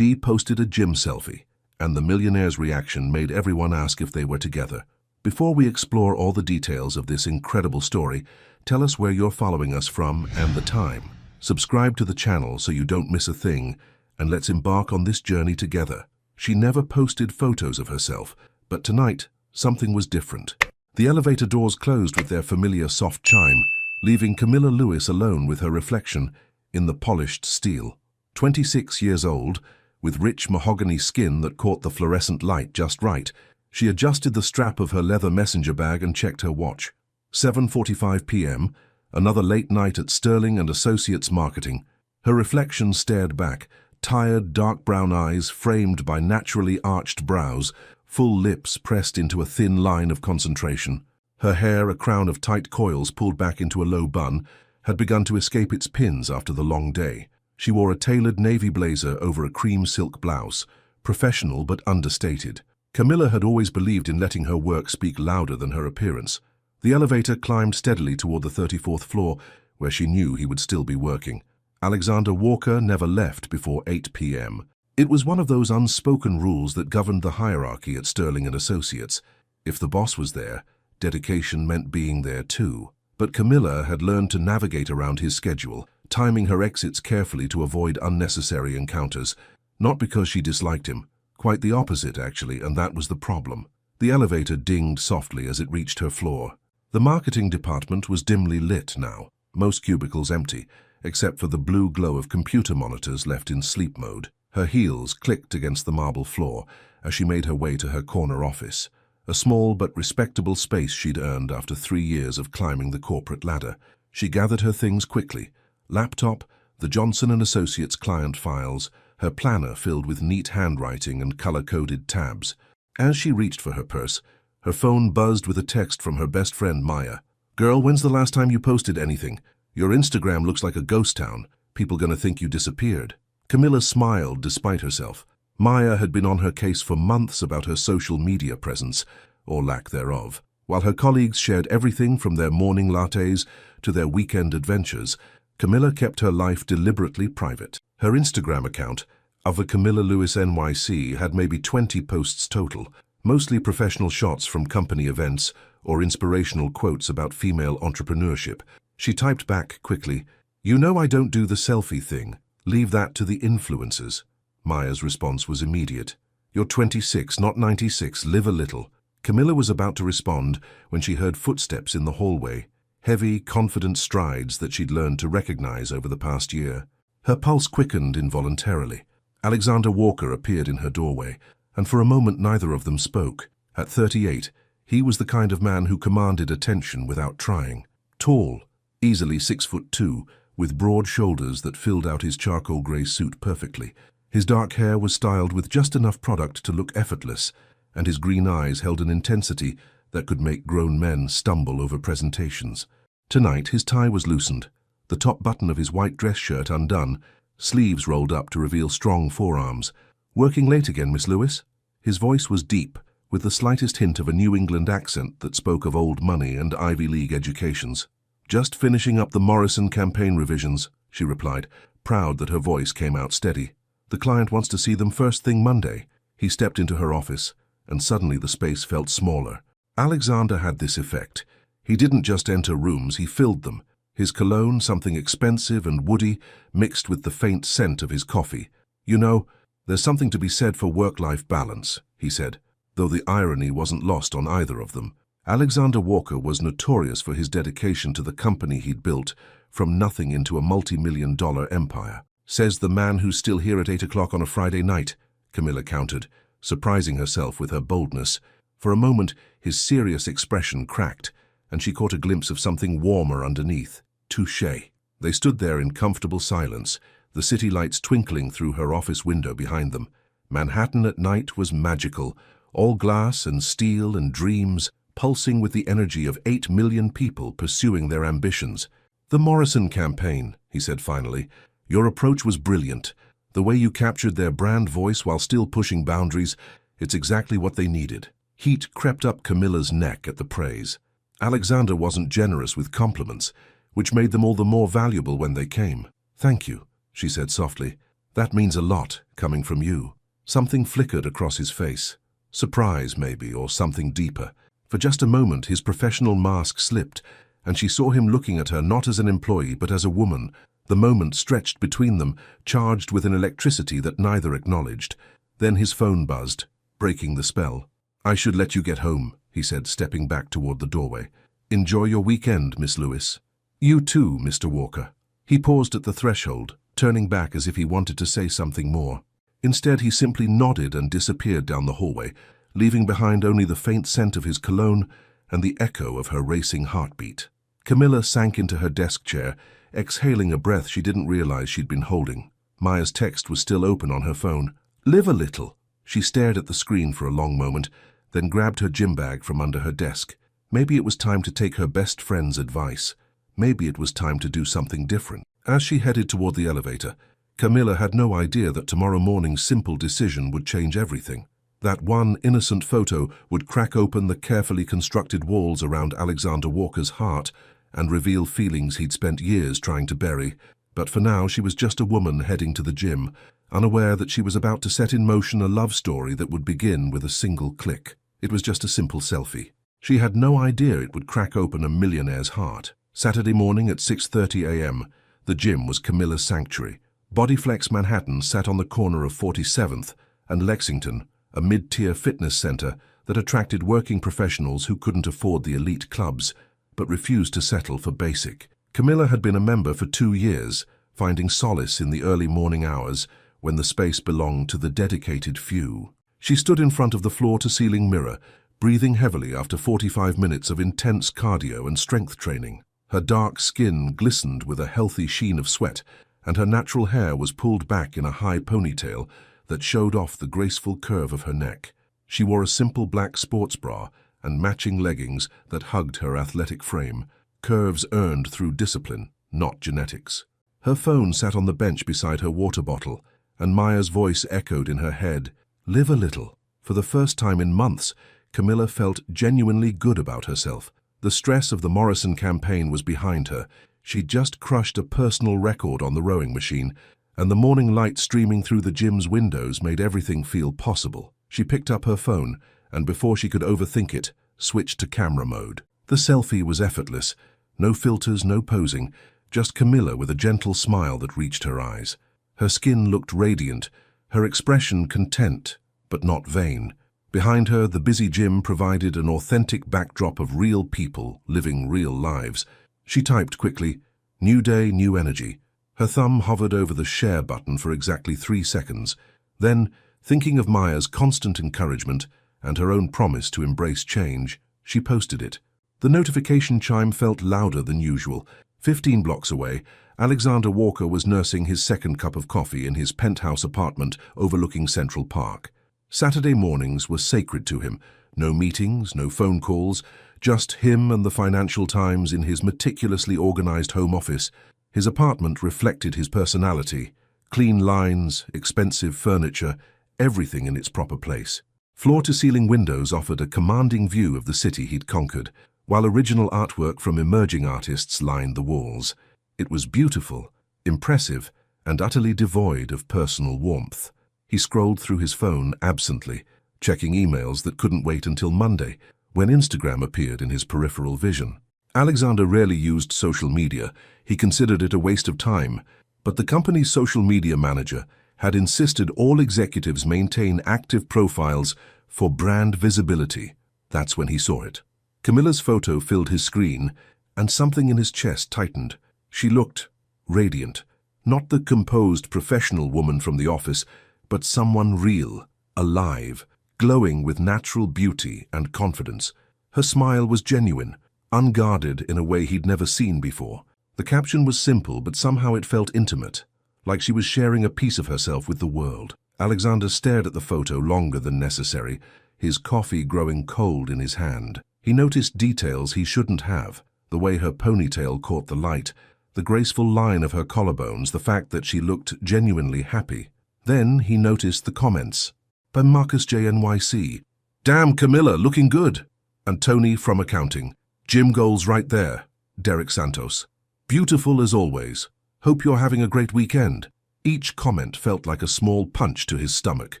She posted a gym selfie, and the Millionaire's reaction made everyone ask if they were together. Before we explore all the details of this incredible story, tell us where you're following us from and the time. Subscribe to the channel so you don't miss a thing, and let's embark on this journey together. She never posted photos of herself, but tonight, something was different. The elevator doors closed with their familiar soft chime, leaving Camilla Lewis alone with her reflection in the polished steel. 26 years old, with rich mahogany skin that caught the fluorescent light just right, she adjusted the strap of her leather messenger bag and checked her watch. 7:45 p.m., another late night at Sterling and Associates Marketing. Her reflection stared back, tired, dark brown eyes framed by naturally arched brows, full lips pressed into a thin line of concentration. Her hair, a crown of tight coils pulled back into a low bun, had begun to escape its pins after the long day. She wore a tailored navy blazer over a cream silk blouse, professional but understated. Camilla had always believed in letting her work speak louder than her appearance. The elevator climbed steadily toward the 34th floor, where she knew he would still be working. Alexander Walker never left before 8 p.m. It was one of those unspoken rules that governed the hierarchy at Sterling and Associates. If the boss was there, dedication meant being there too. But Camilla had learned to navigate around his schedule, timing her exits carefully to avoid unnecessary encounters. Not because she disliked him. Quite the opposite, actually, and that was the problem. The elevator dinged softly as it reached her floor. The marketing department was dimly lit now, most cubicles empty, except for the blue glow of computer monitors left in sleep mode. Her heels clicked against the marble floor as she made her way to her corner office, a small but respectable space she'd earned after 3 years of climbing the corporate ladder. She gathered her things quickly: laptop, the Johnson & Associates client files, her planner filled with neat handwriting and color-coded tabs. As she reached for her purse, her phone buzzed with a text from her best friend Maya. "Girl, when's the last time you posted anything? Your Instagram looks like a ghost town. People gonna think you disappeared." Camilla smiled despite herself. Maya had been on her case for months about her social media presence, or lack thereof. While her colleagues shared everything from their morning lattes to their weekend adventures, Camilla kept her life deliberately private. Her Instagram account, of the Camilla Lewis NYC, had maybe 20 posts total, mostly professional shots from company events or inspirational quotes about female entrepreneurship. She typed back quickly, "You know I don't do the selfie thing. Leave that to the influencers." Maya's response was immediate. "You're 26, not 96. Live a little." Camilla was about to respond when she heard footsteps in the hallway, heavy, confident strides that she'd learned to recognize over the past year. Her pulse quickened involuntarily. Alexander Walker appeared in her doorway, and for a moment neither of them spoke. At 38, he was the kind of man who commanded attention without trying. Tall, easily 6'2", with broad shoulders that filled out his charcoal gray suit perfectly. His dark hair was styled with just enough product to look effortless, and his green eyes held an intensity that could make grown men stumble over presentations. Tonight, his tie was loosened, the top button of his white dress shirt undone, sleeves rolled up to reveal strong forearms. "Working late again, Miss Lewis?" His voice was deep, with the slightest hint of a New England accent that spoke of old money and Ivy League educations. "Just finishing up the Morrison campaign revisions," she replied, proud that her voice came out steady. "The client wants to see them first thing Monday." He stepped into her office, and suddenly the space felt smaller. Alexander had this effect. He didn't just enter rooms, he filled them. His cologne, something expensive and woody, mixed with the faint scent of his coffee. "You know, there's something to be said for work-life balance," he said, though the irony wasn't lost on either of them. Alexander Walker was notorious for his dedication to the company he'd built from nothing into a multi-million-dollar empire. "Says the man who's still here at 8 o'clock on a Friday night," Camilla countered, surprising herself with her boldness. For a moment, his serious expression cracked, and she caught a glimpse of something warmer underneath. Touché. They stood there in comfortable silence, the city lights twinkling through her office window behind them. Manhattan at night was magical, all glass and steel and dreams, pulsing with the energy of 8 million people pursuing their ambitions. "The Morrison campaign," he said finally. "Your approach was brilliant. The way you captured their brand voice while still pushing boundaries, it's exactly what they needed." Heat crept up Camilla's neck at the praise. Alexander wasn't generous with compliments, which made them all the more valuable when they came. "Thank you," she said softly. That means a lot, coming from you. Something flickered across his face. Surprise, maybe, or something deeper. For just a moment, his professional mask slipped, and she saw him looking at her not as an employee but as a woman. The moment stretched between them, charged with an electricity that neither acknowledged. Then his phone buzzed, breaking the spell. "I should let you get home," he said, stepping back toward the doorway. "Enjoy your weekend, Miss Lewis." "You too, Mr. Walker." He paused at the threshold, turning back as if he wanted to say something more. Instead, he simply nodded and disappeared down the hallway, leaving behind only the faint scent of his cologne and the echo of her racing heartbeat. Camilla sank into her desk chair, exhaling a breath she didn't realize she'd been holding. Maya's text was still open on her phone. "Live a little." She stared at the screen for a long moment, then grabbed her gym bag from under her desk. Maybe it was time to take her best friend's advice. Maybe it was time to do something different. As she headed toward the elevator, Camilla had no idea that tomorrow morning's simple decision would change everything. That one innocent photo would crack open the carefully constructed walls around Alexander Walker's heart and reveal feelings he'd spent years trying to bury. But for now, she was just a woman heading to the gym, unaware that she was about to set in motion a love story that would begin with a single click. It was just a simple selfie. She had no idea it would crack open a millionaire's heart. Saturday morning at 6:30 a.m., the gym was Camilla's sanctuary. Bodyflex Manhattan sat on the corner of 47th and Lexington, a mid-tier fitness center that attracted working professionals who couldn't afford the elite clubs, but refused to settle for basic. Camilla had been a member for 2 years, finding solace in the early morning hours when the space belonged to the dedicated few. She stood in front of the floor-to-ceiling mirror, breathing heavily after 45 minutes of intense cardio and strength training. Her dark skin glistened with a healthy sheen of sweat, and her natural hair was pulled back in a high ponytail that showed off the graceful curve of her neck. She wore a simple black sports bra and matching leggings that hugged her athletic frame, curves earned through discipline, not genetics. Her phone sat on the bench beside her water bottle, and Maya's voice echoed in her head, "Live a little." For the first time in months, Camilla felt genuinely good about herself. The stress of the Morrison campaign was behind her. She'd just crushed a personal record on the rowing machine, and the morning light streaming through the gym's windows made everything feel possible. She picked up her phone, and before she could overthink it, switched to camera mode. The selfie was effortless. No filters, no posing, just Camilla with a gentle smile that reached her eyes. Her skin looked radiant, her expression content, but not vain. Behind her, the busy gym provided an authentic backdrop of real people living real lives. She typed quickly, "New day, new energy." Her thumb hovered over the share button for exactly 3 seconds. Then, thinking of Maya's constant encouragement and her own promise to embrace change, she posted it. The notification chime felt louder than usual. 15 blocks away, Alexander Walker was nursing his second cup of coffee in his penthouse apartment overlooking Central Park. Saturday mornings were sacred to him. No meetings, no phone calls, just him and the Financial Times in his meticulously organized home office. His apartment reflected his personality. Clean lines, expensive furniture, everything in its proper place. Floor-to-ceiling windows offered a commanding view of the city he'd conquered, while original artwork from emerging artists lined the walls. It was beautiful, impressive, and utterly devoid of personal warmth. He scrolled through his phone absently, checking emails that couldn't wait until Monday, when Instagram appeared in his peripheral vision. Alexander rarely used social media. He considered it a waste of time, but the company's social media manager had insisted all executives maintain active profiles for brand visibility. That's when he saw it. Camilla's photo filled his screen, and something in his chest tightened. She looked radiant, not the composed professional woman from the office, but someone real, alive, glowing with natural beauty and confidence. Her smile was genuine, unguarded in a way he'd never seen before. The caption was simple, but somehow it felt intimate, like she was sharing a piece of herself with the world. Alexander stared at the photo longer than necessary, his coffee growing cold in his hand. He noticed details he shouldn't have, the way her ponytail caught the light, the graceful line of her collarbones, the fact that she looked genuinely happy. Then he noticed the comments. By Marcus JNYC. "Damn, Camilla, looking good." And Tony from accounting. "Gym goals right there." Derek Santos. "Beautiful as always. Hope you're having a great weekend." Each comment felt like a small punch to his stomach.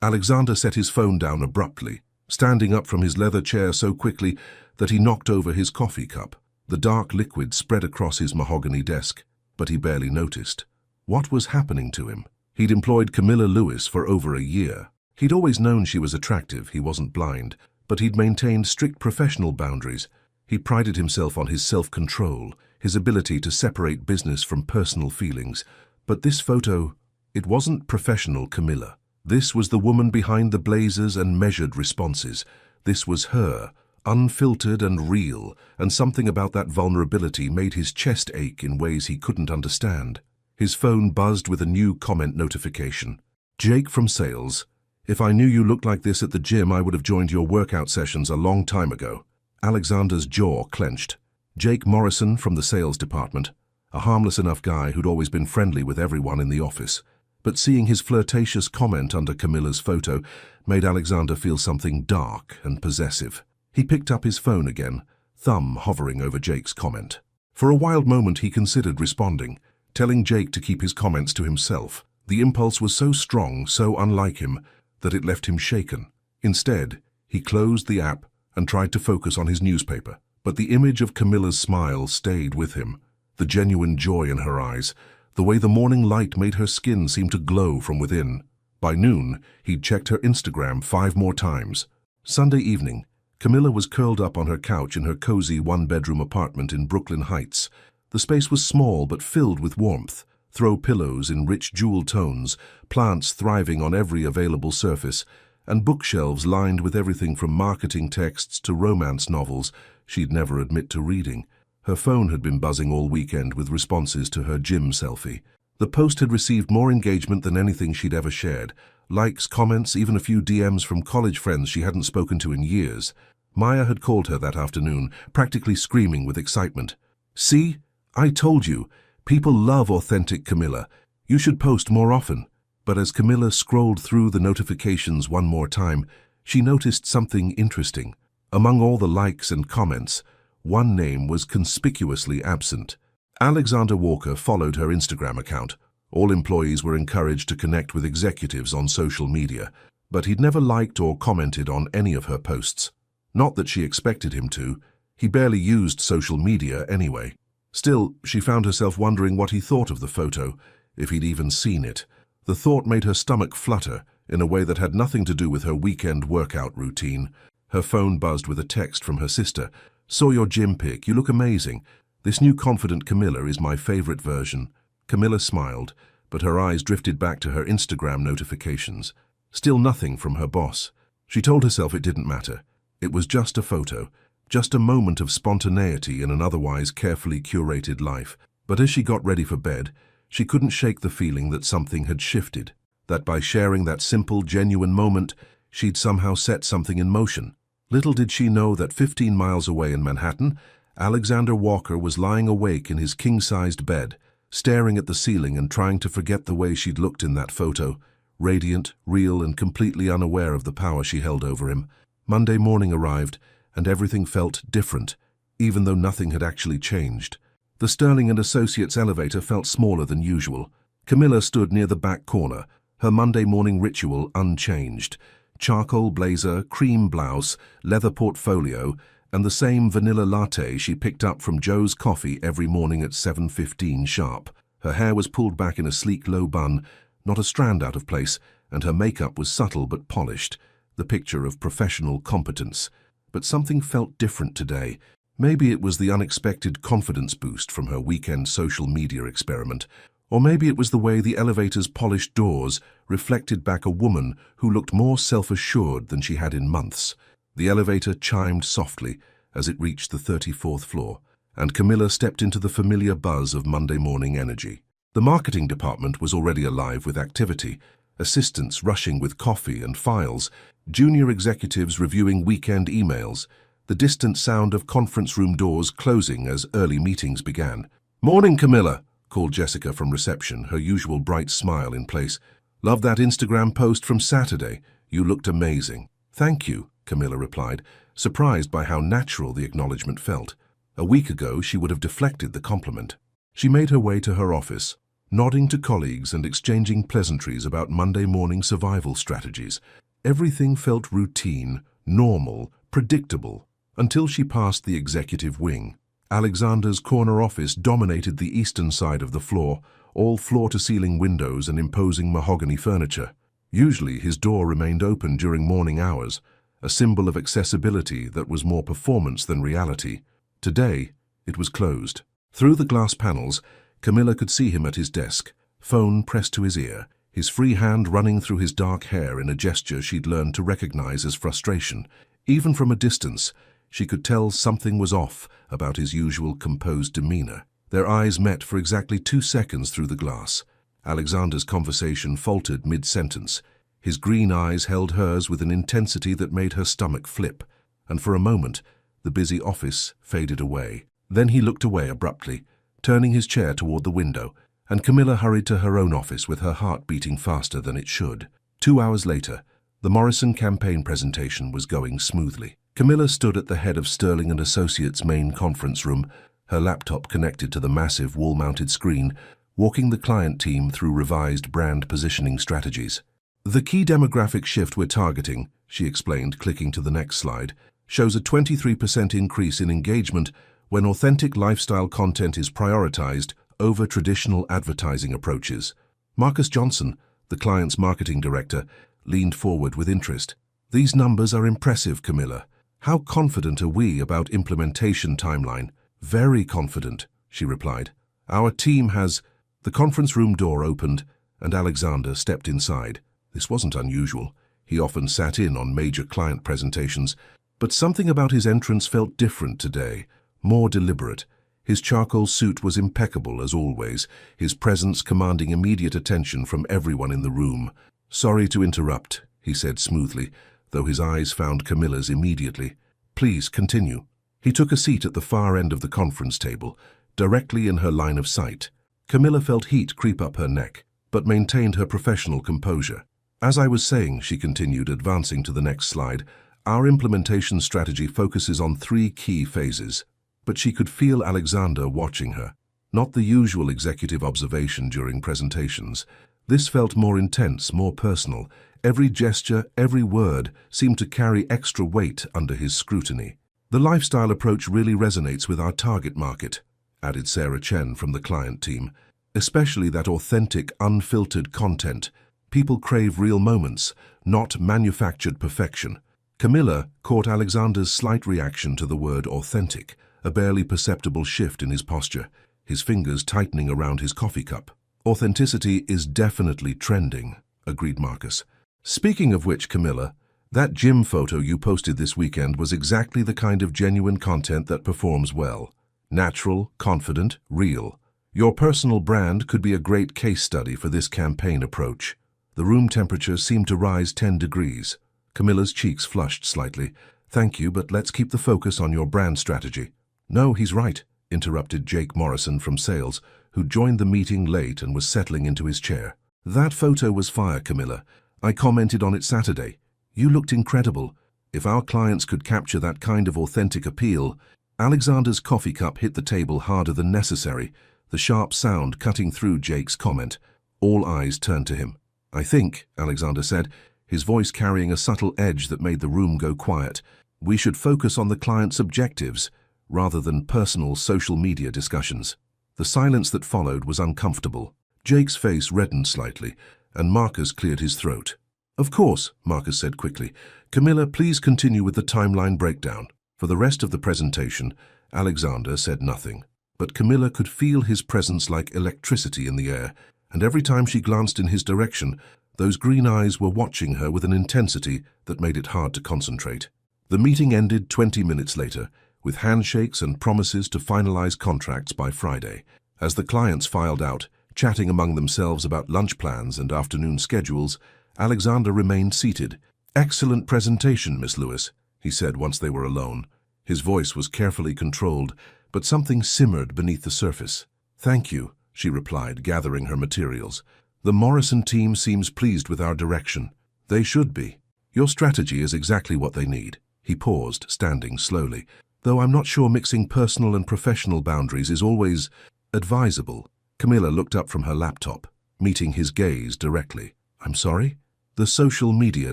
Alexander set his phone down abruptly, standing up from his leather chair so quickly that he knocked over his coffee cup. The dark liquid spread across his mahogany desk, but he barely noticed. What was happening to him? He'd employed Camilla Lewis for over a year. He'd always known she was attractive, he wasn't blind, but he'd maintained strict professional boundaries. He prided himself on his self-control, his ability to separate business from personal feelings. But this photo, it wasn't professional Camilla. This was the woman behind the blazers and measured responses. This was her, unfiltered and real, and something about that vulnerability made his chest ache in ways he couldn't understand. His phone buzzed with a new comment notification. Jake from sales. If I knew you looked like this at the gym, I would have joined your workout sessions a long time ago. Alexander's jaw clenched. Jake Morrison from the sales department, a harmless enough guy who'd always been friendly with everyone in the office. But seeing his flirtatious comment under Camilla's photo made Alexander feel something dark and possessive. He picked up his phone again, thumb hovering over Jake's comment. For a wild moment he considered responding, telling Jake to keep his comments to himself. The impulse was so strong, so unlike him, that it left him shaken. Instead, he closed the app and tried to focus on his newspaper. But the image of Camilla's smile stayed with him, the genuine joy in her eyes, the way the morning light made her skin seem to glow from within. By noon, he'd checked her Instagram 5 more times. Sunday evening, Camilla was curled up on her couch in her cozy one-bedroom apartment in Brooklyn Heights. The space was small but filled with warmth, throw pillows in rich jewel tones, plants thriving on every available surface, and bookshelves lined with everything from marketing texts to romance novels she'd never admit to reading. Her phone had been buzzing all weekend with responses to her gym selfie. The post had received more engagement than anything she'd ever shared. Likes, comments, even a few DMs from college friends she hadn't spoken to in years. Maya had called her that afternoon, practically screaming with excitement. "See? I told you. People love authentic Camilla. You should post more often." But as Camilla scrolled through the notifications one more time, she noticed something interesting. Among all the likes and comments, one name was conspicuously absent. Alexander Walker followed her Instagram account. All employees were encouraged to connect with executives on social media, but he'd never liked or commented on any of her posts. Not that she expected him to. He barely used social media anyway. Still, she found herself wondering what he thought of the photo, if he'd even seen it. The thought made her stomach flutter in a way that had nothing to do with her weekend workout routine. Her phone buzzed with a text from her sister. "Saw your gym pic. You look amazing. This new confident Camilla is my favorite version." Camilla smiled, but her eyes drifted back to her Instagram notifications. Still nothing from her boss. She told herself it didn't matter. It was just a photo, just a moment of spontaneity in an otherwise carefully curated life. But as she got ready for bed, she couldn't shake the feeling that something had shifted, that by sharing that simple, genuine moment, she'd somehow set something in motion. Little did she know that 15 miles away in Manhattan, Alexander Walker was lying awake in his king-sized bed, staring at the ceiling and trying to forget the way she'd looked in that photo, radiant, real, and completely unaware of the power she held over him. Monday morning arrived, and everything felt different, even though nothing had actually changed. The Sterling & Associates elevator felt smaller than usual. Camilla stood near the back corner, her Monday morning ritual unchanged. Charcoal blazer, cream blouse, leather portfolio, and the same vanilla latte she picked up from Joe's Coffee every morning at 7:15 sharp. Her hair was pulled back in a sleek low bun, not a strand out of place, and her makeup was subtle but polished, the picture of professional competence. But something felt different today. Maybe it was the unexpected confidence boost from her weekend social media experiment, or maybe it was the way the elevator's polished doors reflected back a woman who looked more self-assured than she had in months. The elevator chimed softly as it reached the 34th floor, and Camilla stepped into the familiar buzz of Monday morning energy. The marketing department was already alive with activity, assistants rushing with coffee and files, junior executives reviewing weekend emails, the distant sound of conference room doors closing as early meetings began. "Morning, Camilla," called Jessica from reception, her usual bright smile in place. "Love that Instagram post from Saturday. You looked amazing." "Thank you," Camilla replied, surprised by how natural the acknowledgement felt. A week ago, she would have deflected the compliment. She made her way to her office, nodding to colleagues and exchanging pleasantries about Monday morning survival strategies. Everything felt routine, normal, predictable, until she passed the executive wing. Alexander's corner office dominated the eastern side of the floor, all floor-to-ceiling windows and imposing mahogany furniture. Usually his door remained open during morning hours, a symbol of accessibility that was more performance than reality. Today, it was closed. Through the glass panels, Camilla could see him at his desk, phone pressed to his ear, his free hand running through his dark hair in a gesture she'd learned to recognize as frustration. Even from a distance, she could tell something was off about his usual composed demeanor. Their eyes met for exactly 2 seconds through the glass. Alexander's conversation faltered mid-sentence. His green eyes held hers with an intensity that made her stomach flip, and for a moment, the busy office faded away. Then he looked away abruptly, turning his chair toward the window, and Camilla hurried to her own office with her heart beating faster than it should. 2 hours later, the Morrison campaign presentation was going smoothly. Camilla stood at the head of Sterling & Associates' main conference room, her laptop connected to the massive wall-mounted screen, walking the client team through revised brand positioning strategies. The key demographic shift we're targeting, she explained, clicking to the next slide, shows a 23% increase in engagement when authentic lifestyle content is prioritized over traditional advertising approaches. Marcus Johnson, the client's marketing director, leaned forward with interest. These numbers are impressive, Camilla. How confident are we about implementation timeline? Very confident, she replied. Our team has... The conference room door opened, and Alexander stepped inside. This wasn't unusual. He often sat in on major client presentations, but something about his entrance felt different today, more deliberate. His charcoal suit was impeccable as always, his presence commanding immediate attention from everyone in the room. Sorry to interrupt, he said smoothly, though his eyes found Camilla's immediately. Please continue. He took a seat at the far end of the conference table, directly in her line of sight. Camilla felt heat creep up her neck, but maintained her professional composure. As I was saying, she continued, advancing to the next slide, our implementation strategy focuses on 3 key phases. But she could feel Alexander watching her. Not the usual executive observation during presentations. This felt more intense, more personal. Every gesture, every word seemed to carry extra weight under his scrutiny. The lifestyle approach really resonates with our target market, added Sarah Chen from the client team. Especially that authentic, unfiltered content. People crave real moments, not manufactured perfection. Camilla caught Alexander's slight reaction to the word authentic, a barely perceptible shift in his posture, his fingers tightening around his coffee cup. Authenticity is definitely trending, agreed Marcus. Speaking of which, Camilla, that gym photo you posted this weekend was exactly the kind of genuine content that performs well. Natural, confident, real. Your personal brand could be a great case study for this campaign approach. The room temperature seemed to rise 10 degrees. Camilla's cheeks flushed slightly. Thank you, but let's keep the focus on your brand strategy. No, he's right, interrupted Jake Morrison from sales, who joined the meeting late and was settling into his chair. That photo was fire, Camilla. I commented on it Saturday. You looked incredible. If our clients could capture that kind of authentic appeal... Alexander's coffee cup hit the table harder than necessary, the sharp sound cutting through Jake's comment. All eyes turned to him. I think, Alexander said, his voice carrying a subtle edge that made the room go quiet, we should focus on the client's objectives, rather than personal social media discussions. The silence that followed was uncomfortable. Jake's face reddened slightly, and Marcus cleared his throat. Of course, Marcus said quickly. Camilla, please continue with the timeline breakdown. For the rest of the presentation, Alexander said nothing. But Camilla could feel his presence like electricity in the air, and every time she glanced in his direction, those green eyes were watching her with an intensity that made it hard to concentrate. The meeting ended 20 minutes later, with handshakes and promises to finalize contracts by Friday. As the clients filed out, chatting among themselves about lunch plans and afternoon schedules, Alexander remained seated. Excellent presentation, Miss Lewis, he said once they were alone. His voice was carefully controlled, but something simmered beneath the surface. Thank you, she replied, gathering her materials. The Morrison team seems pleased with our direction. They should be. Your strategy is exactly what they need. He paused, standing slowly. Though I'm not sure mixing personal and professional boundaries is always advisable. Camilla looked up from her laptop, meeting his gaze directly. I'm sorry? The social media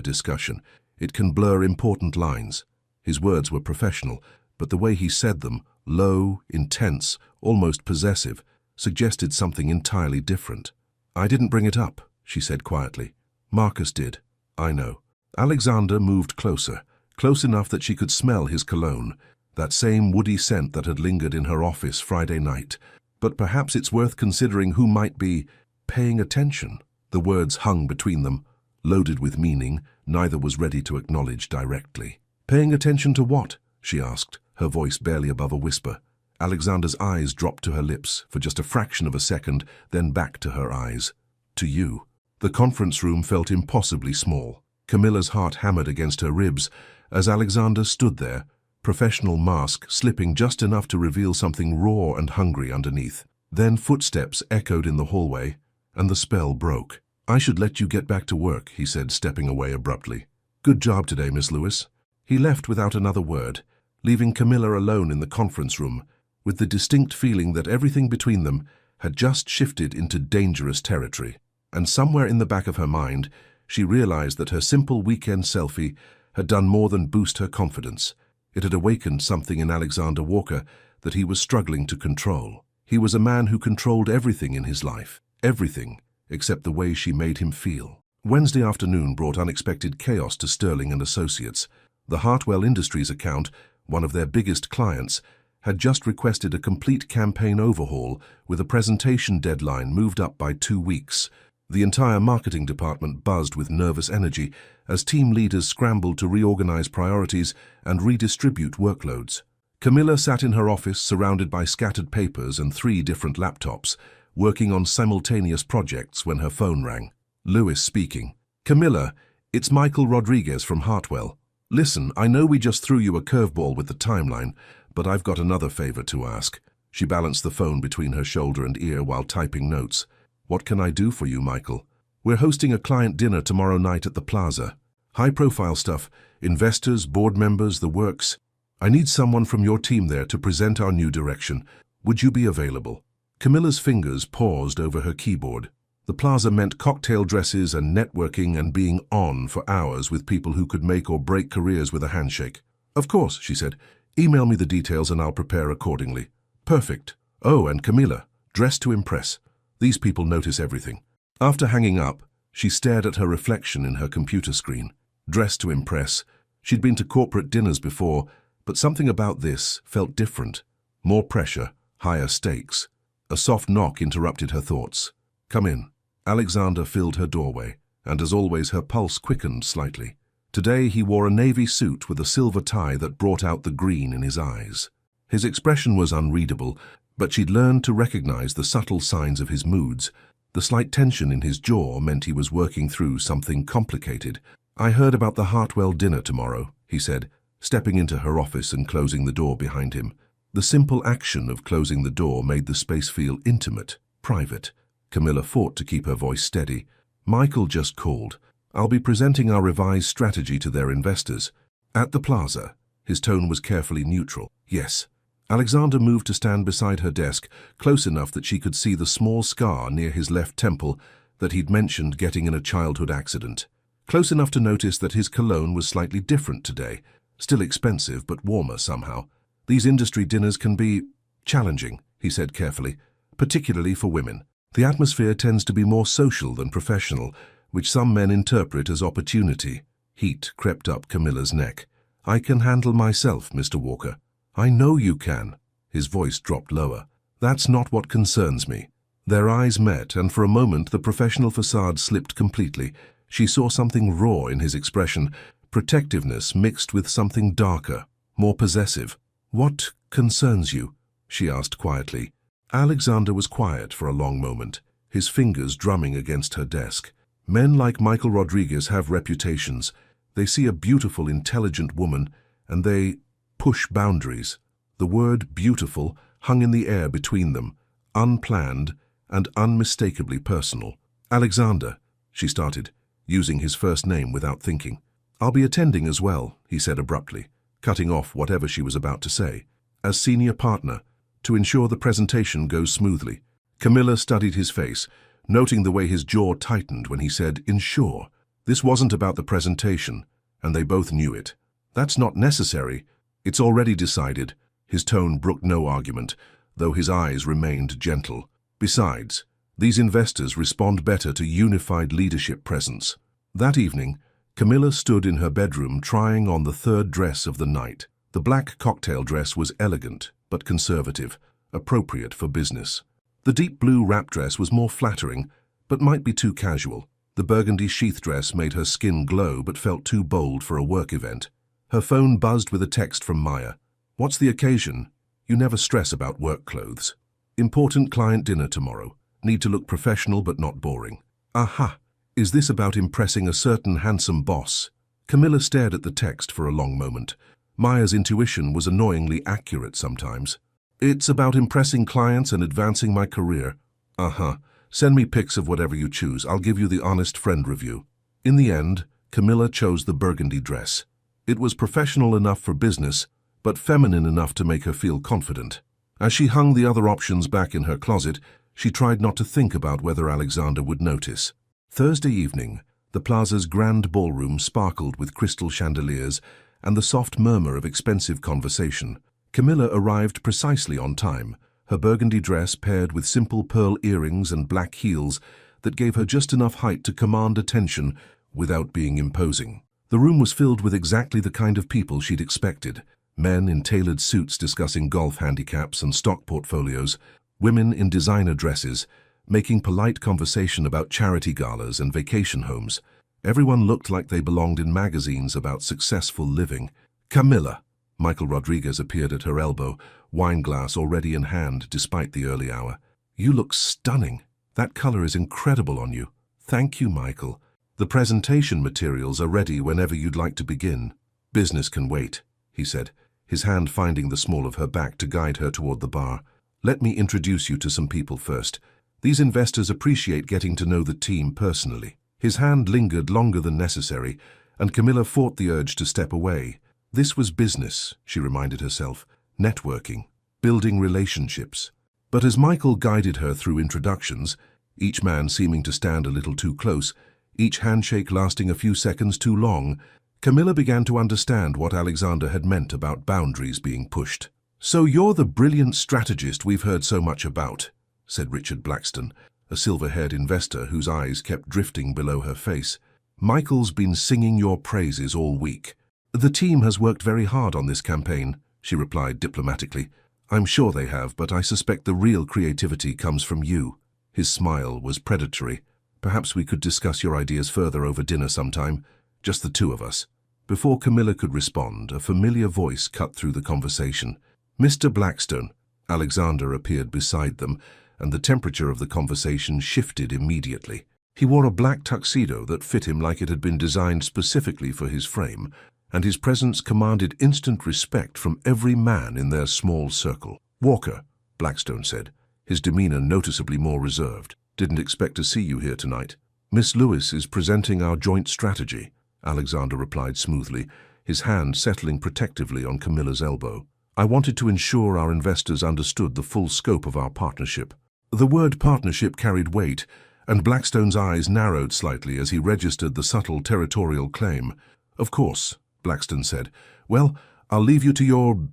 discussion. It can blur important lines. His words were professional, but the way he said them, low, intense, almost possessive, suggested something entirely different. I didn't bring it up, she said quietly. Marcus did. I know. Alexander moved closer, close enough that she could smell his cologne, that same woody scent that had lingered in her office Friday night. But perhaps it's worth considering who might be paying attention. The words hung between them, loaded with meaning neither was ready to acknowledge directly. Paying attention to what? She asked, her voice barely above a whisper. Alexander's eyes dropped to her lips for just a fraction of a second, then back to her eyes. To you. The conference room felt impossibly small. Camilla's heart hammered against her ribs as Alexander stood there, professional mask slipping just enough to reveal something raw and hungry underneath. Then footsteps echoed in the hallway, and the spell broke. I should let you get back to work, he said, stepping away abruptly. Good job today, Miss Lewis. He left without another word, leaving Camilla alone in the conference room, with the distinct feeling that everything between them had just shifted into dangerous territory. And somewhere in the back of her mind, she realized that her simple weekend selfie had done more than boost her confidence. It had awakened something in Alexander Walker that he was struggling to control. He was a man who controlled everything in his life, everything except the way she made him feel. Wednesday afternoon brought unexpected chaos to Sterling and Associates. The Hartwell Industries account, one of their biggest clients, had just requested a complete campaign overhaul with a presentation deadline moved up by 2 weeks. The entire marketing department buzzed with nervous energy as team leaders scrambled to reorganize priorities and redistribute workloads. Camilla sat in her office surrounded by scattered papers and 3 different laptops, working on simultaneous projects when her phone rang. Lewis speaking. Camilla, it's Michael Rodriguez from Hartwell. Listen, I know we just threw you a curveball with the timeline, but I've got another favor to ask. She balanced the phone between her shoulder and ear while typing notes. What can I do for you, Michael? We're hosting a client dinner tomorrow night at the Plaza. High-profile stuff, investors, board members, the works. I need someone from your team there to present our new direction. Would you be available? Camilla's fingers paused over her keyboard. The Plaza meant cocktail dresses and networking and being on for hours with people who could make or break careers with a handshake. Of course, she said. Email me the details and I'll prepare accordingly. Perfect. Oh, and Camilla, dress to impress. These people notice everything. After hanging up, she stared at her reflection in her computer screen. Dress to impress. She'd been to corporate dinners before, but something about this felt different. More pressure, higher stakes. A soft knock interrupted her thoughts. Come in. Alexander filled her doorway, and as always her pulse quickened slightly. Today he wore a navy suit with a silver tie that brought out the green in his eyes. His expression was unreadable, but she'd learned to recognize the subtle signs of his moods. The slight tension in his jaw meant he was working through something complicated. I heard about the Hartwell dinner tomorrow, he said, stepping into her office and closing the door behind him. The simple action of closing the door made the space feel intimate, private. Camilla fought to keep her voice steady. Michael just called. I'll be presenting our revised strategy to their investors. At the Plaza. His tone was carefully neutral. Yes. Alexander moved to stand beside her desk, close enough that she could see the small scar near his left temple that he'd mentioned getting in a childhood accident. Close enough to notice that his cologne was slightly different today. Still expensive, but warmer somehow. These industry dinners can be challenging, he said carefully, particularly for women. The atmosphere tends to be more social than professional, which some men interpret as opportunity. Heat crept up Camilla's neck. I can handle myself, Mr. Walker. I know you can. His voice dropped lower. That's not what concerns me. Their eyes met, and for a moment the professional facade slipped completely. She saw something raw in his expression, protectiveness mixed with something darker, more possessive. What concerns you? She asked quietly. Alexander was quiet for a long moment, his fingers drumming against her desk. Men like Michael Rodriguez have reputations. They see a beautiful, intelligent woman, and they push boundaries. The word beautiful hung in the air between them, unplanned and unmistakably personal. Alexander, she started, using his first name without thinking. I'll be attending as well, he said abruptly, cutting off whatever she was about to say. As senior partner, to ensure the presentation goes smoothly. Camilla studied his face, noting the way his jaw tightened when he said, "Ensure." This wasn't about the presentation, and they both knew it. "That's not necessary. It's already decided." His tone brooked no argument, though his eyes remained gentle. "Besides, these investors respond better to unified leadership presence." That evening, Camilla stood in her bedroom trying on the third dress of the night. The black cocktail dress was elegant, but conservative, appropriate for business. The deep blue wrap dress was more flattering, but might be too casual. The burgundy sheath dress made her skin glow but felt too bold for a work event. Her phone buzzed with a text from Maya. "What's the occasion? You never stress about work clothes." "Important client dinner tomorrow. Need to look professional but not boring." "Aha! Is this about impressing a certain handsome boss?" Camilla stared at the text for a long moment. Maya's intuition was annoyingly accurate sometimes. "It's about impressing clients and advancing my career." "Uh-huh. Send me pics of whatever you choose. I'll give you the honest friend review." In the end, Camilla chose the burgundy dress. It was professional enough for business, but feminine enough to make her feel confident. As she hung the other options back in her closet, she tried not to think about whether Alexander would notice. Thursday evening, the plaza's grand ballroom sparkled with crystal chandeliers and the soft murmur of expensive conversation. Camilla arrived precisely on time, her burgundy dress paired with simple pearl earrings and black heels that gave her just enough height to command attention without being imposing. The room was filled with exactly the kind of people she'd expected. Men in tailored suits discussing golf handicaps and stock portfolios, women in designer dresses, making polite conversation about charity galas and vacation homes. Everyone looked like they belonged in magazines about successful living. "Camilla!" Michael Rodriguez appeared at her elbow, wineglass already in hand despite the early hour. "You look stunning. That color is incredible on you." "Thank you, Michael. The presentation materials are ready whenever you'd like to begin." "Business can wait," he said, his hand finding the small of her back to guide her toward the bar. "Let me introduce you to some people first. These investors appreciate getting to know the team personally." His hand lingered longer than necessary, and Camilla fought the urge to step away. This was business, she reminded herself, networking, building relationships. But as Michael guided her through introductions, each man seeming to stand a little too close, each handshake lasting a few seconds too long, Camilla began to understand what Alexander had meant about boundaries being pushed. "So you're the brilliant strategist we've heard so much about," said Richard Blackstone, a silver-haired investor whose eyes kept drifting below her face. "Michael's been singing your praises all week." "The team has worked very hard on this campaign," she replied diplomatically. "I'm sure they have, but I suspect the real creativity comes from you." His smile was predatory. "Perhaps we could discuss your ideas further over dinner sometime, just the two of us." Before Camilla could respond, a familiar voice cut through the conversation. "Mr. Blackstone." Alexander appeared beside them, and the temperature of the conversation shifted immediately. He wore a black tuxedo that fit him like it had been designed specifically for his frame, and his presence commanded instant respect from every man in their small circle. "Walker," Blackstone said, his demeanor noticeably more reserved. "Didn't expect to see you here tonight." "Miss Lewis is presenting our joint strategy," Alexander replied smoothly, his hand settling protectively on Camilla's elbow. "I wanted to ensure our investors understood the full scope of our partnership." The word partnership carried weight, and Blackstone's eyes narrowed slightly as he registered the subtle territorial claim. "Of course," Blackstone said. "Well, I'll leave you to your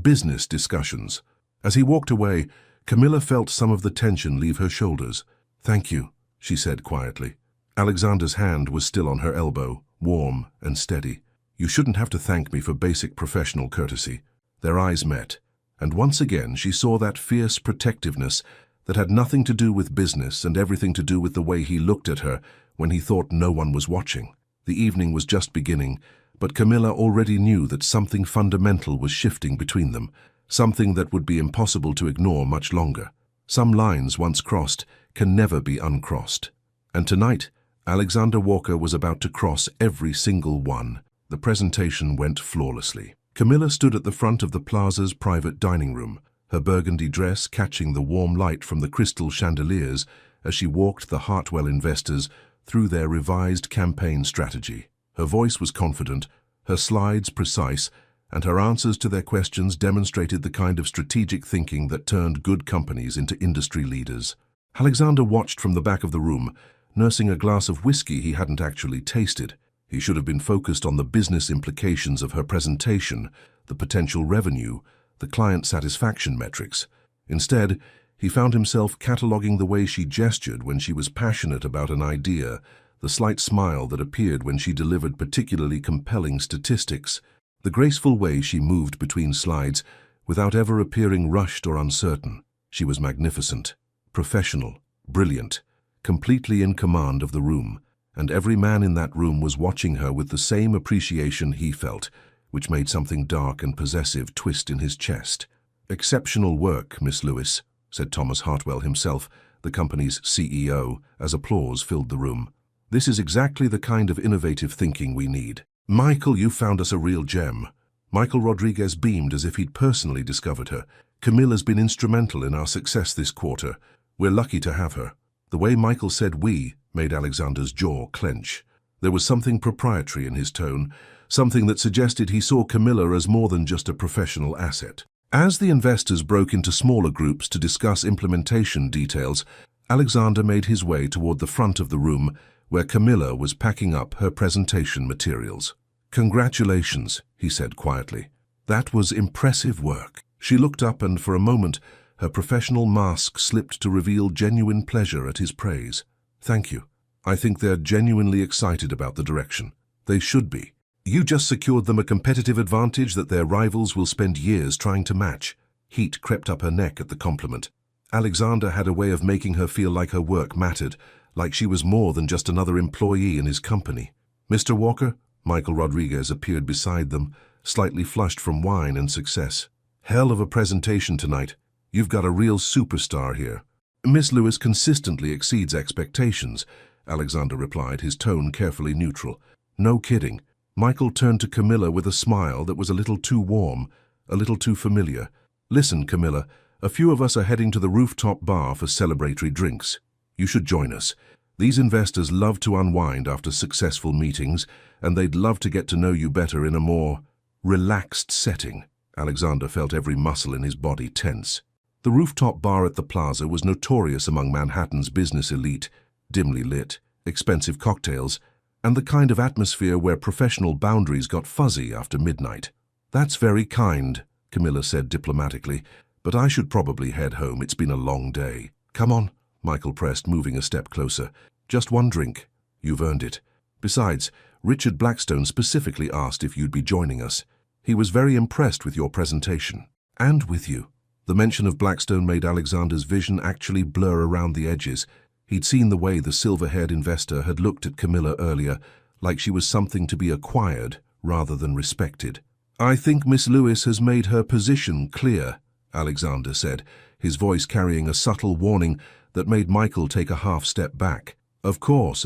business discussions." As he walked away, Camilla felt some of the tension leave her shoulders. "Thank you," she said quietly. Alexander's hand was still on her elbow, warm and steady. "You shouldn't have to thank me for basic professional courtesy." Their eyes met, and once again she saw that fierce protectiveness that had nothing to do with business and everything to do with the way he looked at her when he thought no one was watching. The evening was just beginning, but Camilla already knew that something fundamental was shifting between them, something that would be impossible to ignore much longer. Some lines once crossed can never be uncrossed. And tonight, Alexander Walker was about to cross every single one. The presentation went flawlessly. Camilla stood at the front of the plaza's private dining room, her burgundy dress catching the warm light from the crystal chandeliers as she walked the Hartwell investors through their revised campaign strategy. Her voice was confident, her slides precise, and her answers to their questions demonstrated the kind of strategic thinking that turned good companies into industry leaders. Alexander watched from the back of the room, nursing a glass of whiskey he hadn't actually tasted. He should have been focused on the business implications of her presentation, the potential revenue, the client satisfaction metrics. Instead, he found himself cataloguing the way she gestured when she was passionate about an idea, the slight smile that appeared when she delivered particularly compelling statistics, the graceful way she moved between slides without ever appearing rushed or uncertain. She was magnificent, professional, brilliant, completely in command of the room, and every man in that room was watching her with the same appreciation he felt, which made something dark and possessive twist in his chest. "Exceptional work, Miss Lewis," said Thomas Hartwell himself, the company's CEO, as applause filled the room. "This is exactly the kind of innovative thinking we need. Michael, you found us a real gem." Michael Rodriguez beamed as if he'd personally discovered her. "Camilla's been instrumental in our success this quarter. We're lucky to have her." The way Michael said "we" made Alexander's jaw clench. There was something proprietary in his tone, something that suggested he saw Camilla as more than just a professional asset. As the investors broke into smaller groups to discuss implementation details, Alexander made his way toward the front of the room where Camilla was packing up her presentation materials. "Congratulations," he said quietly. "That was impressive work." She looked up and for a moment her professional mask slipped to reveal genuine pleasure at his praise. "Thank you. I think they're genuinely excited about the direction. They should be. You just secured them a competitive advantage that their rivals will spend years trying to match." Heat crept up her neck at the compliment. Alexander had a way of making her feel like her work mattered, like she was more than just another employee in his company. "Mr. Walker?" Michael Rodriguez appeared beside them, slightly flushed from wine and success. "Hell of a presentation tonight. You've got a real superstar here." "Miss Lewis consistently exceeds expectations," Alexander replied, his tone carefully neutral. "No kidding." Michael turned to Camilla with a smile that was a little too warm, a little too familiar. "Listen, Camilla, a few of us are heading to the rooftop bar for celebratory drinks. You should join us. These investors love to unwind after successful meetings, and they'd love to get to know you better in a more relaxed setting." Alexander felt every muscle in his body tense. The rooftop bar at the plaza was notorious among Manhattan's business elite, dimly lit, expensive cocktails, and the kind of atmosphere where professional boundaries got fuzzy after midnight. "That's very kind," Camilla said diplomatically, "but I should probably head home. It's been a long day." "Come on," Michael pressed, moving a step closer. "Just one drink. You've earned it. Besides, Richard Blackstone specifically asked if you'd be joining us. He was very impressed with your presentation. And with you." The mention of Blackstone made Alexander's vision actually blur around the edges. He'd seen the way the silver-haired investor had looked at Camilla earlier, like she was something to be acquired rather than respected. "I think Miss Lewis has made her position clear," Alexander said, his voice carrying a subtle warning that made Michael take a half-step back. Of course,"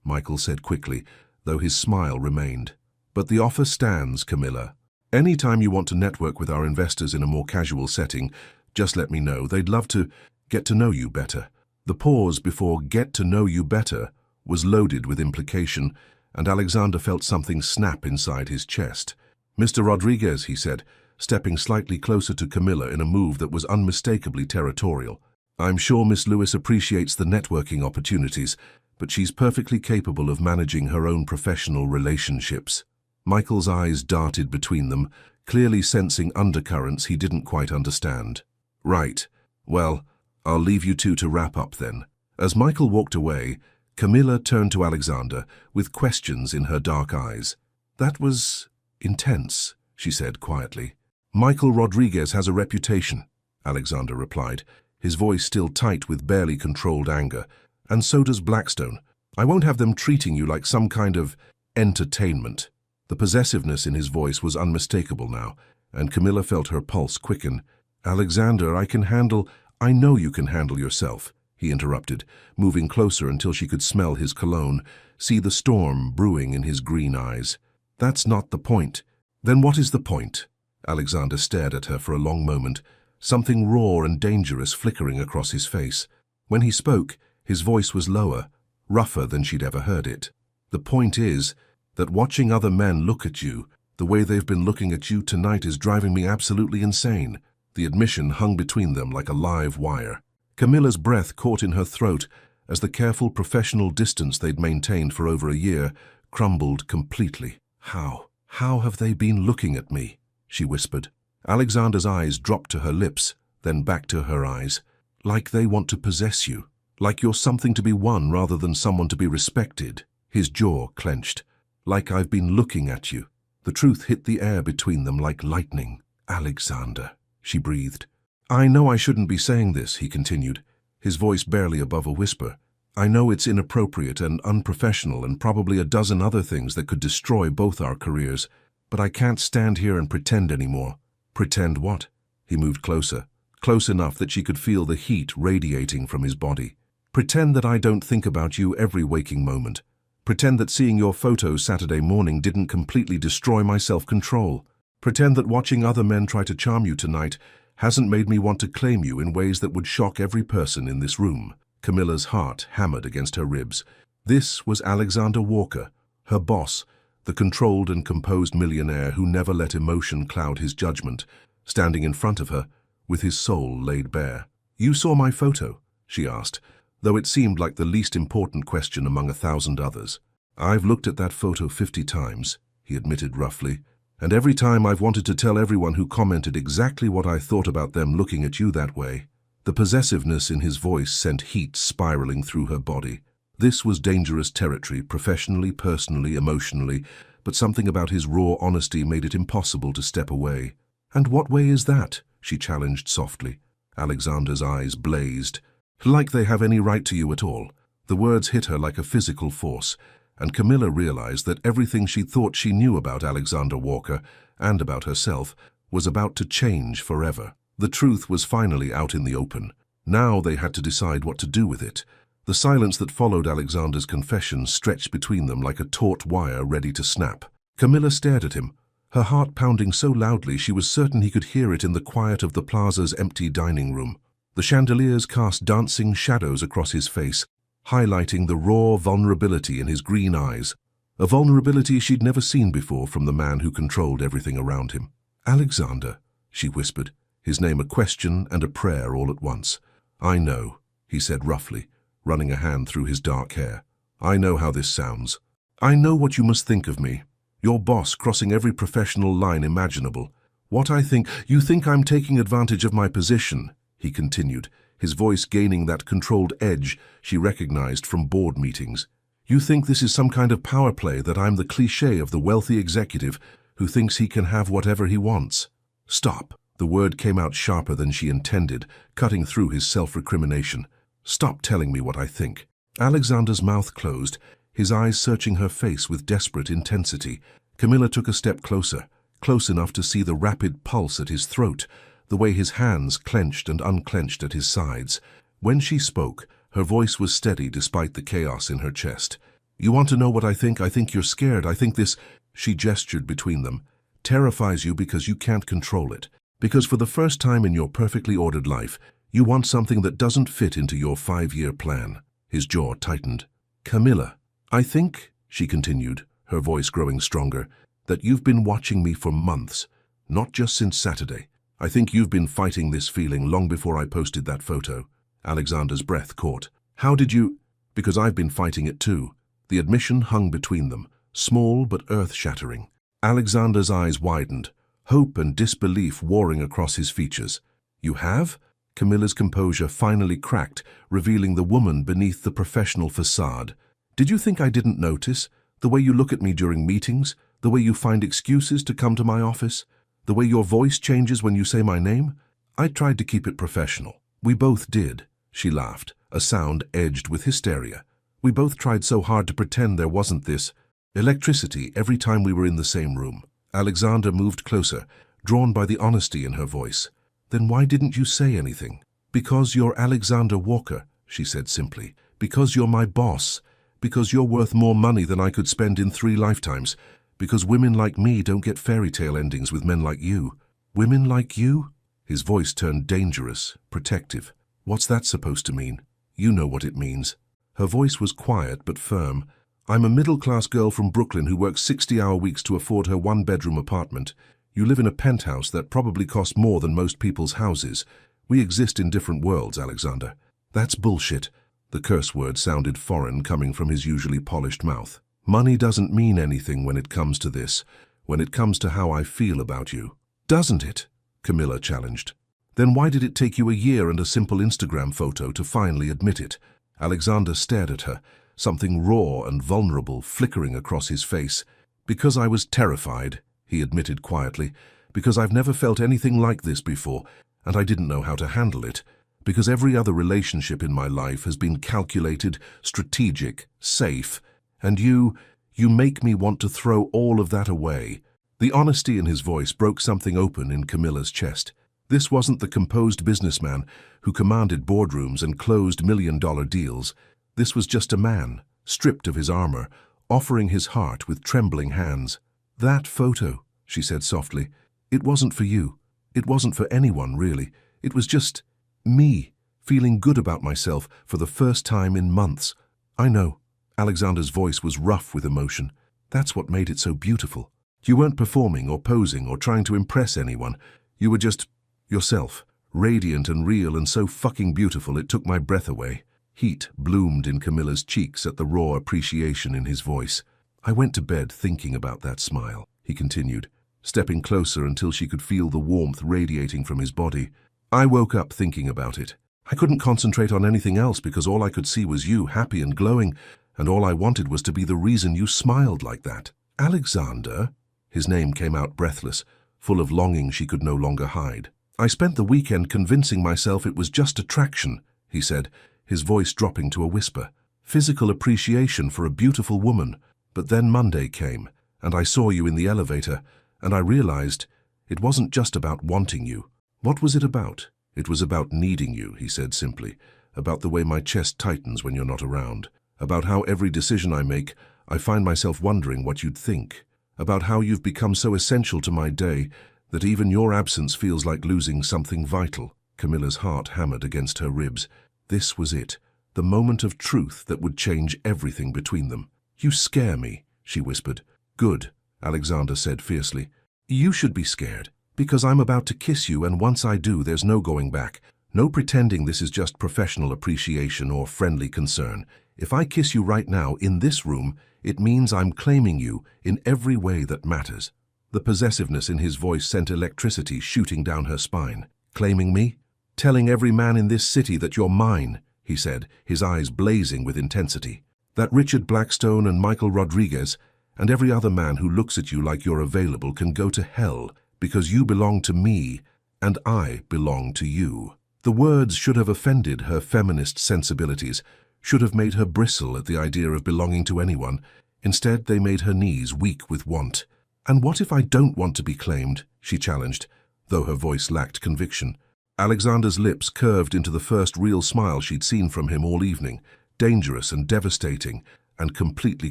Michael said quickly, though his smile remained. "But the offer stands, Camilla. Anytime you want to network with our investors in a more casual setting, just let me know. They'd love to get to know you better." The pause before "get to know you better" was loaded with implication, and Alexander felt something snap inside his chest. "Mr. Rodriguez," he said, stepping slightly closer to Camilla in a move that was unmistakably territorial. "I'm sure Miss Lewis appreciates the networking opportunities, but she's perfectly capable of managing her own professional relationships." Michael's eyes darted between them, clearly sensing undercurrents he didn't quite understand. "Right. Well, I'll leave you two to wrap up then." As Michael walked away, Camilla turned to Alexander with questions in her dark eyes. "That was intense," she said quietly. "Michael Rodriguez has a reputation," Alexander replied, his voice still tight with barely controlled anger. "And so does Blackstone. I won't have them treating you like some kind of entertainment." The possessiveness in his voice was unmistakable now, and Camilla felt her pulse quicken. "Alexander, I know you can handle yourself," he interrupted, moving closer until she could smell his cologne, see the storm brewing in his green eyes. "That's not the point." "Then what is the point?" Alexander stared at her for a long moment, something raw and dangerous flickering across his face. When he spoke, his voice was lower, rougher than she'd ever heard it. "The point is that watching other men look at you, the way they've been looking at you tonight, is driving me absolutely insane." The admission hung between them like a live wire. Camilla's breath caught in her throat as the careful professional distance they'd maintained for over a year crumbled completely. How have they been looking at me? She whispered. Alexander's eyes dropped to her lips, then back to her eyes. Like they want to possess you. Like you're something to be won rather than someone to be respected. His jaw clenched. Like I've been looking at you. The truth hit the air between them like lightning. Alexander, she breathed. I know I shouldn't be saying this, he continued, his voice barely above a whisper. I know it's inappropriate and unprofessional and probably a dozen other things that could destroy both our careers, but I can't stand here and pretend anymore. Pretend what? He moved closer, close enough that she could feel the heat radiating from his body. Pretend that I don't think about you every waking moment. Pretend that seeing your photos Saturday morning didn't completely destroy my self-control. Pretend that watching other men try to charm you tonight hasn't made me want to claim you in ways that would shock every person in this room. Camilla's heart hammered against her ribs. This was Alexander Walker, her boss, the controlled and composed millionaire who never let emotion cloud his judgment, standing in front of her, with his soul laid bare. You saw my photo? She asked, though it seemed like the least important question among 1,000 others. I've looked at that photo 50 times, he admitted roughly, and every time I've wanted to tell everyone who commented exactly what I thought about them looking at you that way. The possessiveness in his voice sent heat spiraling through her body. This was dangerous territory, professionally, personally, emotionally, but something about his raw honesty made it impossible to step away. And what way is that? She challenged softly. Alexander's eyes blazed. Like they have any right to you at all. The words hit her like a physical force, and Camilla realized that everything she thought she knew about Alexander Walker, and about herself, was about to change forever. The truth was finally out in the open. Now they had to decide what to do with it. The silence that followed Alexander's confession stretched between them like a taut wire ready to snap. Camilla stared at him, her heart pounding so loudly she was certain he could hear it in the quiet of the plaza's empty dining room. The chandeliers cast dancing shadows across his face, highlighting the raw vulnerability in his green eyes, a vulnerability she'd never seen before from the man who controlled everything around him. Alexander, she whispered, his name a question and a prayer all at once. I know, he said roughly, running a hand through his dark hair. I know how this sounds. I know what you must think of me. Your boss crossing every professional line imaginable. What I think, you think I'm taking advantage of my position, he continued, his voice gaining that controlled edge she recognized from board meetings. You think this is some kind of power play, that I'm the cliché of the wealthy executive who thinks he can have whatever he wants. Stop. The word came out sharper than she intended, cutting through his self-recrimination. Stop telling me what I think. Alexander's mouth closed, his eyes searching her face with desperate intensity. Camilla took a step closer, close enough to see the rapid pulse at his throat, the way his hands clenched and unclenched at his sides. When she spoke, her voice was steady despite the chaos in her chest. You want to know what I think? I think you're scared. I think this, she gestured between them, terrifies you because you can't control it. Because for the first time in your perfectly ordered life, you want something that doesn't fit into your 5-year plan. His jaw tightened. Camilla, I think, she continued, her voice growing stronger, that you've been watching me for months, not just since Saturday. I think you've been fighting this feeling long before I posted that photo. Alexander's breath caught. How did you? Because I've been fighting it too. The admission hung between them, small but earth-shattering. Alexander's eyes widened, hope and disbelief warring across his features. You have? Camilla's composure finally cracked, revealing the woman beneath the professional facade. Did you think I didn't notice? The way you look at me during meetings? The way you find excuses to come to my office? The way your voice changes when you say my name? I tried to keep it professional. We both did, she laughed, a sound edged with hysteria. We both tried so hard to pretend there wasn't this electricity every time we were in the same room. Alexander moved closer, drawn by the honesty in her voice. Then why didn't you say anything? Because you're Alexander Walker, she said simply. Because you're my boss. Because you're worth more money than I could spend in 3 lifetimes. Because women like me don't get fairy tale endings with men like you. Women like you? His voice turned dangerous, protective. What's that supposed to mean? You know what it means. Her voice was quiet but firm. I'm a middle-class girl from Brooklyn who works 60-hour weeks to afford her 1-bedroom apartment. You live in a penthouse that probably costs more than most people's houses. We exist in different worlds, Alexander. That's bullshit. The curse word sounded foreign coming from his usually polished mouth. Money doesn't mean anything when it comes to this, when it comes to how I feel about you. Doesn't it? Camilla challenged. Then why did it take you a year and a simple Instagram photo to finally admit it? Alexander stared at her, something raw and vulnerable flickering across his face. Because I was terrified, he admitted quietly. Because I've never felt anything like this before, and I didn't know how to handle it. Because every other relationship in my life has been calculated, strategic, safe. And you make me want to throw all of that away. The honesty in his voice broke something open in Camilla's chest. This wasn't the composed businessman who commanded boardrooms and closed million-dollar deals. This was just a man, stripped of his armor, offering his heart with trembling hands. That photo, she said softly, it wasn't for you. It wasn't for anyone, really. It was just me, feeling good about myself for the first time in months. I know. Alexander's voice was rough with emotion. That's what made it so beautiful. You weren't performing or posing or trying to impress anyone. You were just yourself, radiant and real and so fucking beautiful it took my breath away. Heat bloomed in Camilla's cheeks at the raw appreciation in his voice. I went to bed thinking about that smile, he continued, stepping closer until she could feel the warmth radiating from his body. I woke up thinking about it. I couldn't concentrate on anything else because all I could see was you, happy and glowing, and all I wanted was to be the reason you smiled like that. Alexander? His name came out breathless, full of longing she could no longer hide. I spent the weekend convincing myself it was just attraction, he said, his voice dropping to a whisper. Physical appreciation for a beautiful woman. But then Monday came, and I saw you in the elevator, and I realized it wasn't just about wanting you. What was it about? It was about needing you, he said simply, about the way my chest tightens when you're not around, about how every decision I make, I find myself wondering what you'd think, about how you've become so essential to my day that even your absence feels like losing something vital. Camilla's heart hammered against her ribs. This was it, the moment of truth that would change everything between them. You scare me, she whispered. Good, Alexander said fiercely. You should be scared, because I'm about to kiss you, and once I do, there's no going back. No pretending this is just professional appreciation or friendly concern. If I kiss you right now in this room, it means I'm claiming you in every way that matters. The possessiveness in his voice sent electricity shooting down her spine. Claiming me? Telling every man in this city that you're mine, he said, his eyes blazing with intensity. That Richard Blackstone and Michael Rodriguez and every other man who looks at you like you're available can go to hell because you belong to me and I belong to you. The words should have offended her feminist sensibilities, should have made her bristle at the idea of belonging to anyone. Instead, they made her knees weak with want. And what if I don't want to be claimed? She challenged, though her voice lacked conviction. Alexander's lips curved into the first real smile she'd seen from him all evening, dangerous and devastating, and completely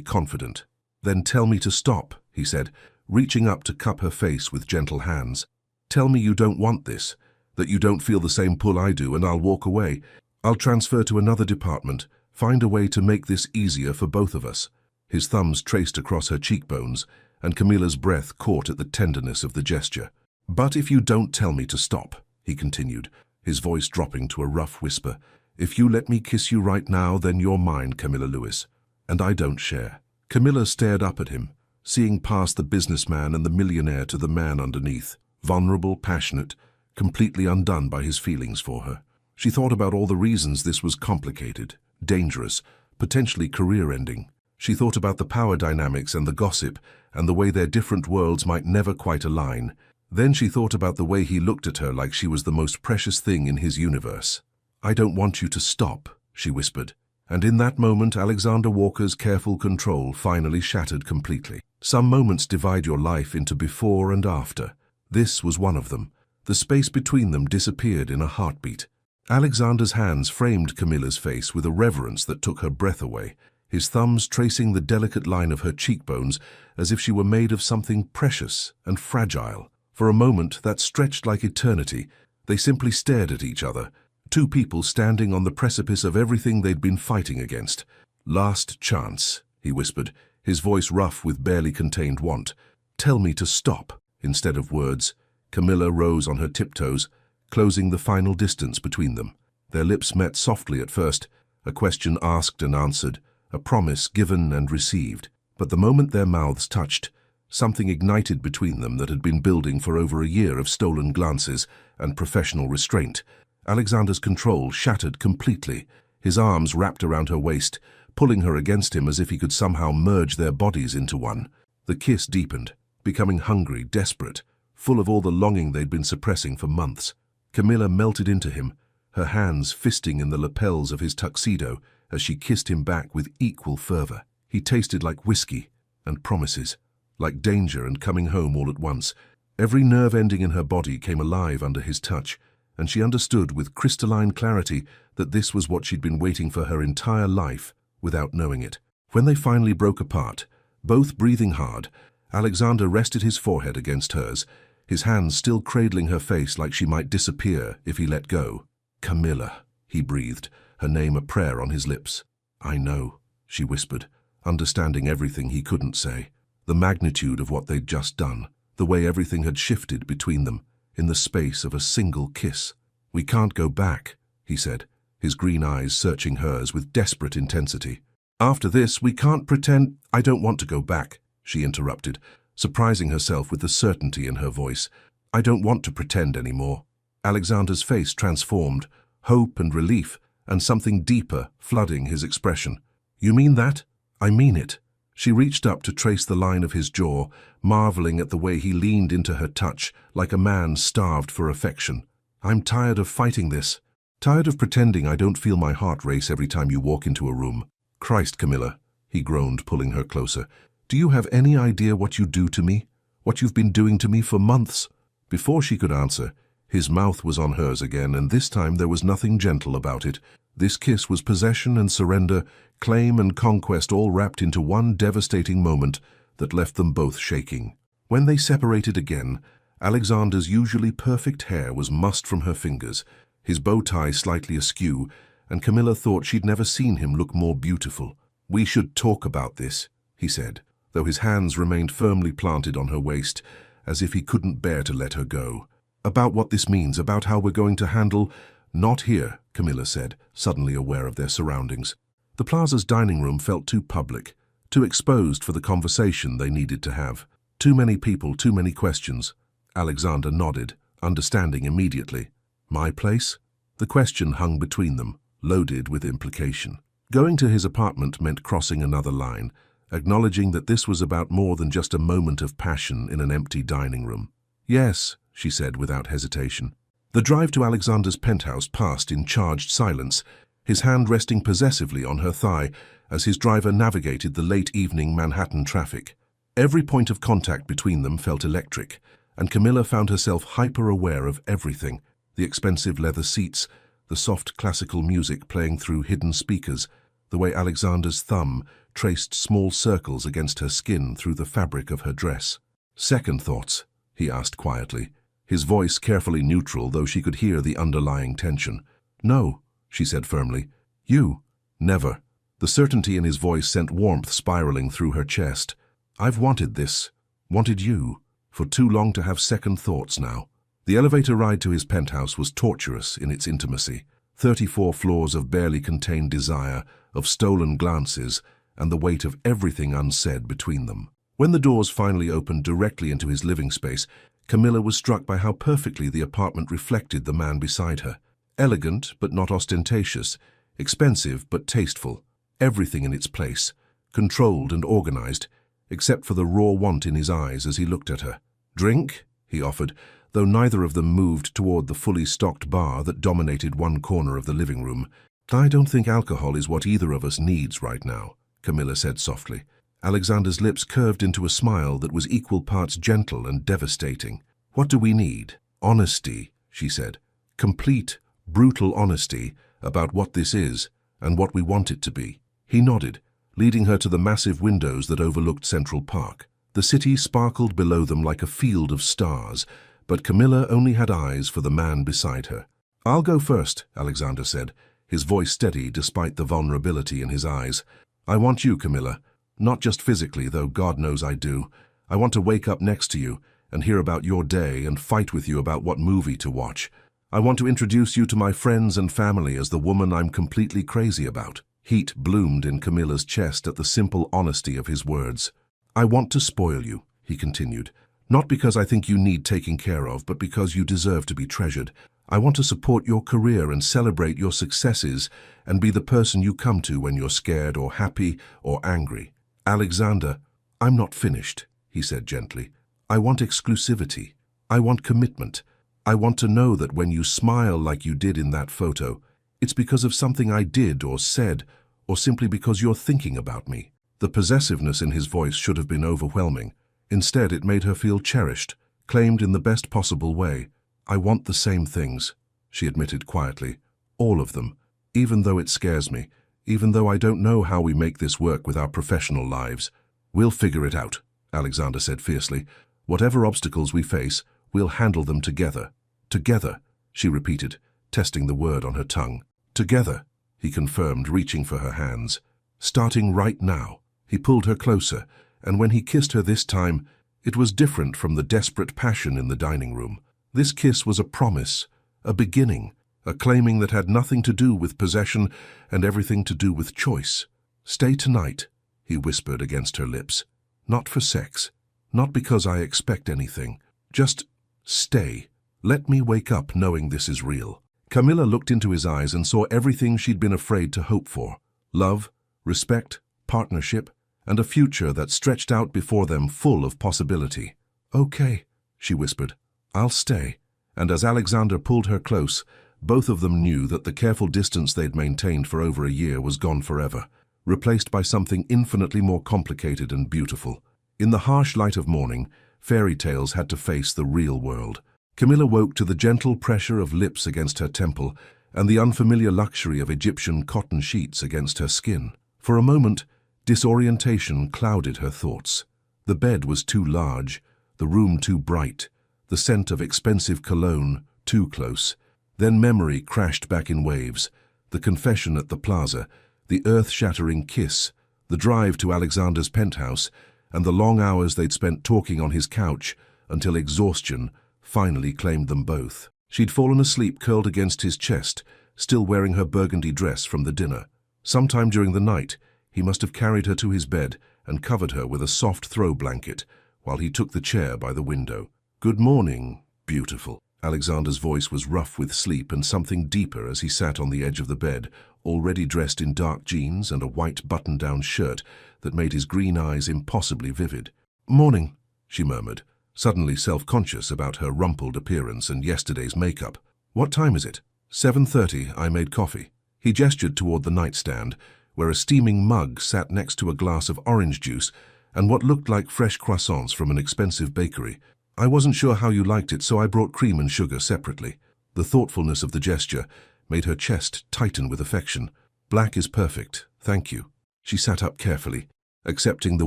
confident. Then tell me to stop, he said, reaching up to cup her face with gentle hands. Tell me you don't want this, that you don't feel the same pull I do, and I'll walk away. I'll transfer to another department, find a way to make this easier for both of us. His thumbs traced across her cheekbones, and Camilla's breath caught at the tenderness of the gesture. But if you don't tell me to stop, he continued, his voice dropping to a rough whisper, if you let me kiss you right now, then you're mine, Camilla Lewis, and I don't share. Camilla stared up at him, seeing past the businessman and the millionaire to the man underneath, vulnerable, passionate, completely undone by his feelings for her. She thought about all the reasons this was complicated, dangerous, potentially career-ending. She thought about the power dynamics and the gossip and the way their different worlds might never quite align. Then she thought about the way he looked at her like she was the most precious thing in his universe. I don't want you to stop, she whispered. And in that moment, Alexander Walker's careful control finally shattered completely. Some moments divide your life into before and after. This was one of them. The space between them disappeared in a heartbeat. Alexander's hands framed Camilla's face with a reverence that took her breath away, his thumbs tracing the delicate line of her cheekbones as if she were made of something precious and fragile. For a moment that stretched like eternity, they simply stared at each other, two people standing on the precipice of everything they'd been fighting against. Last chance, he whispered, his voice rough with barely contained want. Tell me to stop. Instead of words, Camilla rose on her tiptoes, closing the final distance between them. Their lips met softly at first, a question asked and answered, a promise given and received. But the moment their mouths touched, something ignited between them that had been building for over a year of stolen glances and professional restraint. Alexander's control shattered completely, his arms wrapped around her waist, pulling her against him as if he could somehow merge their bodies into one. The kiss deepened, becoming hungry, desperate, full of all the longing they'd been suppressing for months. Camilla melted into him, her hands fisting in the lapels of his tuxedo as she kissed him back with equal fervor. He tasted like whiskey and promises, like danger and coming home all at once. Every nerve ending in her body came alive under his touch, and she understood with crystalline clarity that this was what she'd been waiting for her entire life without knowing it. When they finally broke apart, both breathing hard, Alexander rested his forehead against hers, his hands still cradling her face like she might disappear if he let go. "Camilla," he breathed, her name a prayer on his lips. "I know," she whispered, understanding everything he couldn't say. The magnitude of what they'd just done, the way everything had shifted between them, in the space of a single kiss. "We can't go back," he said, his green eyes searching hers with desperate intensity. "After this, we can't pretend—" "I don't want to go back," she interrupted, surprising herself with the certainty in her voice. "I don't want to pretend anymore." Alexander's face transformed, hope and relief, and something deeper flooding his expression. "You mean that?" "I mean it." She reached up to trace the line of his jaw, marveling at the way he leaned into her touch, like a man starved for affection. "I'm tired of fighting this. Tired of pretending I don't feel my heart race every time you walk into a room." "Christ, Camilla," he groaned, pulling her closer. "Do you have any idea what you do to me? What you've been doing to me for months?" Before she could answer, his mouth was on hers again, and this time there was nothing gentle about it. This kiss was possession and surrender, claim and conquest all wrapped into one devastating moment that left them both shaking. When they separated again, Alexander's usually perfect hair was mussed from her fingers, his bow tie slightly askew, and Camilla thought she'd never seen him look more beautiful. "We should talk about this," he said, though his hands remained firmly planted on her waist, as if he couldn't bear to let her go. "About what this means, about how we're going to handle—" "Not here," Camilla said, suddenly aware of their surroundings. The plaza's dining room felt too public, too exposed for the conversation they needed to have. Too many people, too many questions. Alexander nodded, understanding immediately. "My place?" The question hung between them, loaded with implication. Going to his apartment meant crossing another line, acknowledging that this was about more than just a moment of passion in an empty dining room. "Yes," she said without hesitation. The drive to Alexander's penthouse passed in charged silence, his hand resting possessively on her thigh as his driver navigated the late-evening Manhattan traffic. Every point of contact between them felt electric, and Camilla found herself hyper-aware of everything: the expensive leather seats, the soft classical music playing through hidden speakers, the way Alexander's thumb traced small circles against her skin through the fabric of her dress. "Second thoughts?" he asked quietly, his voice carefully neutral, though she could hear the underlying tension. "No," she said firmly. "You? Never." The certainty in his voice sent warmth spiraling through her chest. "I've wanted this, wanted you, for too long to have second thoughts now." The elevator ride to his penthouse was torturous in its intimacy. 34 floors of barely contained desire, of stolen glances, and the weight of everything unsaid between them. When the doors finally opened directly into his living space, Camilla was struck by how perfectly the apartment reflected the man beside her. Elegant but not ostentatious, expensive but tasteful, everything in its place, controlled and organized, except for the raw want in his eyes as he looked at her. "Drink?" he offered, though neither of them moved toward the fully stocked bar that dominated one corner of the living room. "I don't think alcohol is what either of us needs right now," Camilla said softly. Alexander's lips curved into a smile that was equal parts gentle and devastating. "What do we need?" "Honesty," she said. "Complete, brutal honesty about what this is and what we want it to be." He nodded, leading her to the massive windows that overlooked Central Park. The city sparkled below them like a field of stars, but Camilla only had eyes for the man beside her. "I'll go first," Alexander said, his voice steady despite the vulnerability in his eyes. "I want you, Camilla. Not just physically, though God knows I do. I want to wake up next to you and hear about your day and fight with you about what movie to watch. I want to introduce you to my friends and family as the woman I'm completely crazy about. Heat bloomed in Camilla's chest at the simple honesty of his words. I want to spoil you, he continued. Not because I think you need taking care of, but because you deserve to be treasured. I want to support your career and celebrate your successes and be the person you come to when you're scared or happy or angry. Alexander, I'm not finished, he said gently. I want exclusivity. I want commitment. I want to know that when you smile like you did in that photo, it's because of something I did or said, or simply because you're thinking about me. The possessiveness in his voice should have been overwhelming. Instead, it made her feel cherished, claimed in the best possible way. I want the same things, she admitted quietly. All of them. Even though it scares me, even though I don't know how we make this work with our professional lives. We'll figure it out, Alexander said fiercely. Whatever obstacles we face, we'll handle them together. Together, she repeated, testing the word on her tongue. Together, he confirmed, reaching for her hands. Starting right now. He pulled her closer, and when he kissed her this time, it was different from the desperate passion in the dining room. This kiss was a promise, a beginning, a claiming that had nothing to do with possession and everything to do with choice. Stay tonight, he whispered against her lips. Not for sex, not because I expect anything. Just stay. Let me wake up knowing this is real. Camilla looked into his eyes and saw everything she'd been afraid to hope for. Love, respect, partnership, and a future that stretched out before them full of possibility. Okay, she whispered. I'll stay. And as Alexander pulled her close, both of them knew that the careful distance they'd maintained for over a year was gone forever, replaced by something infinitely more complicated and beautiful. In the harsh light of morning, fairy tales had to face the real world. Camilla woke to the gentle pressure of lips against her temple and the unfamiliar luxury of Egyptian cotton sheets against her skin. For a moment, disorientation clouded her thoughts. The bed was too large, the room too bright, the scent of expensive cologne too close. Then memory crashed back in waves. The confession at the plaza, the earth-shattering kiss, the drive to Alexander's penthouse, and the long hours they'd spent talking on his couch until exhaustion finally claimed them both. She'd fallen asleep curled against his chest, still wearing her burgundy dress from the dinner. Sometime during the night, he must have carried her to his bed and covered her with a soft throw blanket while he took the chair by the window. Good morning, beautiful. Alexander's voice was rough with sleep and something deeper as he sat on the edge of the bed, already dressed in dark jeans and a white button-down shirt that made his green eyes impossibly vivid. Morning, she murmured, suddenly self-conscious about her rumpled appearance and yesterday's makeup. What time is it? 7:30, I made coffee. He gestured toward the nightstand, where a steaming mug sat next to a glass of orange juice and what looked like fresh croissants from an expensive bakery. I wasn't sure how you liked it, so I brought cream and sugar separately. The thoughtfulness of the gesture made her chest tighten with affection. Black is perfect, thank you. She sat up carefully, accepting the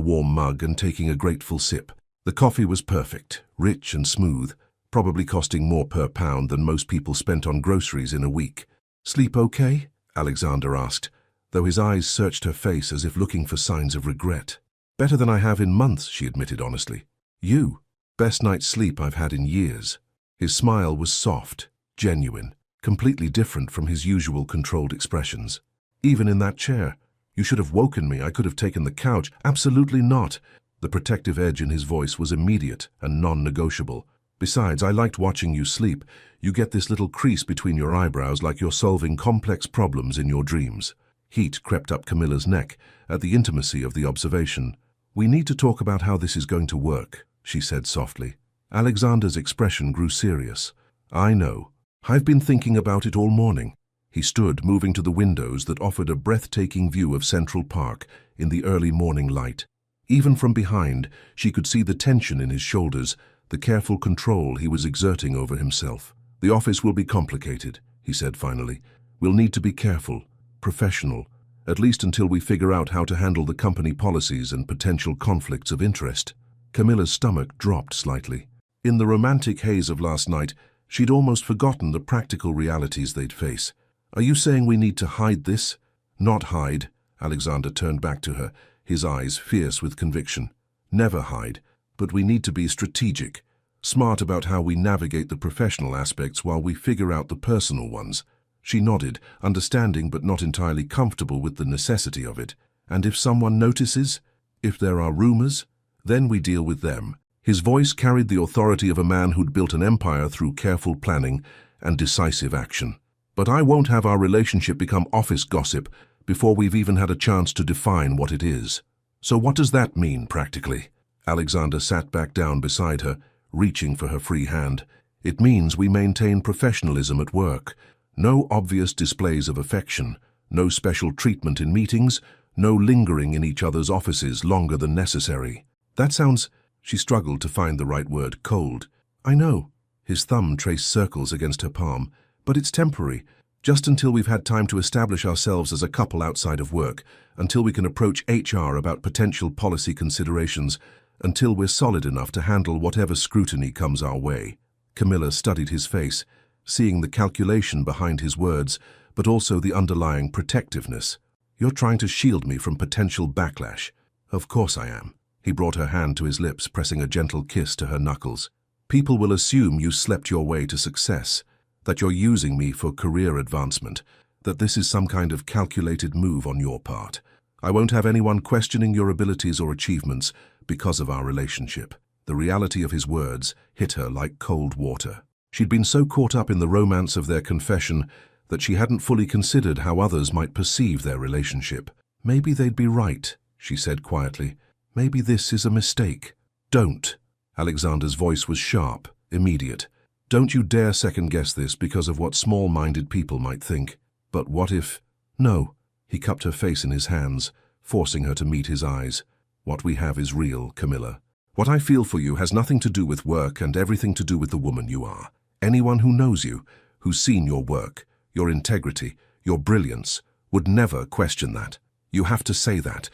warm mug and taking a grateful sip. The coffee was perfect, rich and smooth, probably costing more per pound than most people spent on groceries in a week. Sleep okay? Alexander asked, though his eyes searched her face as if looking for signs of regret. Better than I have in months, she admitted honestly. You? Best night's sleep I've had in years. His smile was soft, genuine, completely different from his usual controlled expressions. Even in that chair. You should have woken me. I could have taken the couch. Absolutely not. The protective edge in his voice was immediate and non-negotiable. Besides, I liked watching you sleep. You get this little crease between your eyebrows like you're solving complex problems in your dreams. Heat crept up Camilla's neck at the intimacy of the observation. We need to talk about how this is going to work, she said softly. Alexander's expression grew serious. I know. I've been thinking about it all morning. He stood, moving to the windows that offered a breathtaking view of Central Park in the early morning light. Even from behind, she could see the tension in his shoulders, the careful control he was exerting over himself. The office will be complicated, he said finally. We'll need to be careful, professional, at least until we figure out how to handle the company policies and potential conflicts of interest. Camilla's stomach dropped slightly. In the romantic haze of last night, she'd almost forgotten the practical realities they'd face. Are you saying we need to hide this? Not hide, Alexander turned back to her, his eyes fierce with conviction. Never hide, but we need to be strategic. Smart about how we navigate the professional aspects while we figure out the personal ones. She nodded, understanding but not entirely comfortable with the necessity of it. And if someone notices? If there are rumors? Then we deal with them. His voice carried the authority of a man who'd built an empire through careful planning and decisive action. But I won't have our relationship become office gossip before we've even had a chance to define what it is. So what does that mean, practically? Alexander sat back down beside her, reaching for her free hand. It means we maintain professionalism at work. No obvious displays of affection, no special treatment in meetings, no lingering in each other's offices longer than necessary. That sounds, she struggled to find the right word, cold. I know. His thumb traced circles against her palm. But it's temporary, just until we've had time to establish ourselves as a couple outside of work, until we can approach HR about potential policy considerations, until we're solid enough to handle whatever scrutiny comes our way. Camilla studied his face, seeing the calculation behind his words, but also the underlying protectiveness. You're trying to shield me from potential backlash. Of course I am. He brought her hand to his lips, pressing a gentle kiss to her knuckles. People will assume you slept your way to success, that you're using me for career advancement, that this is some kind of calculated move on your part. I won't have anyone questioning your abilities or achievements because of our relationship. The reality of his words hit her like cold water. She'd been so caught up in the romance of their confession that she hadn't fully considered how others might perceive their relationship. Maybe they'd be right, she said quietly. Maybe this is a mistake. Don't. Alexander's voice was sharp, immediate. Don't you dare second-guess this because of what small-minded people might think. But what if... No. He cupped her face in his hands, forcing her to meet his eyes. What we have is real, Camilla. What I feel for you has nothing to do with work and everything to do with the woman you are. Anyone who knows you, who's seen your work, your integrity, your brilliance, would never question that. You have to say that.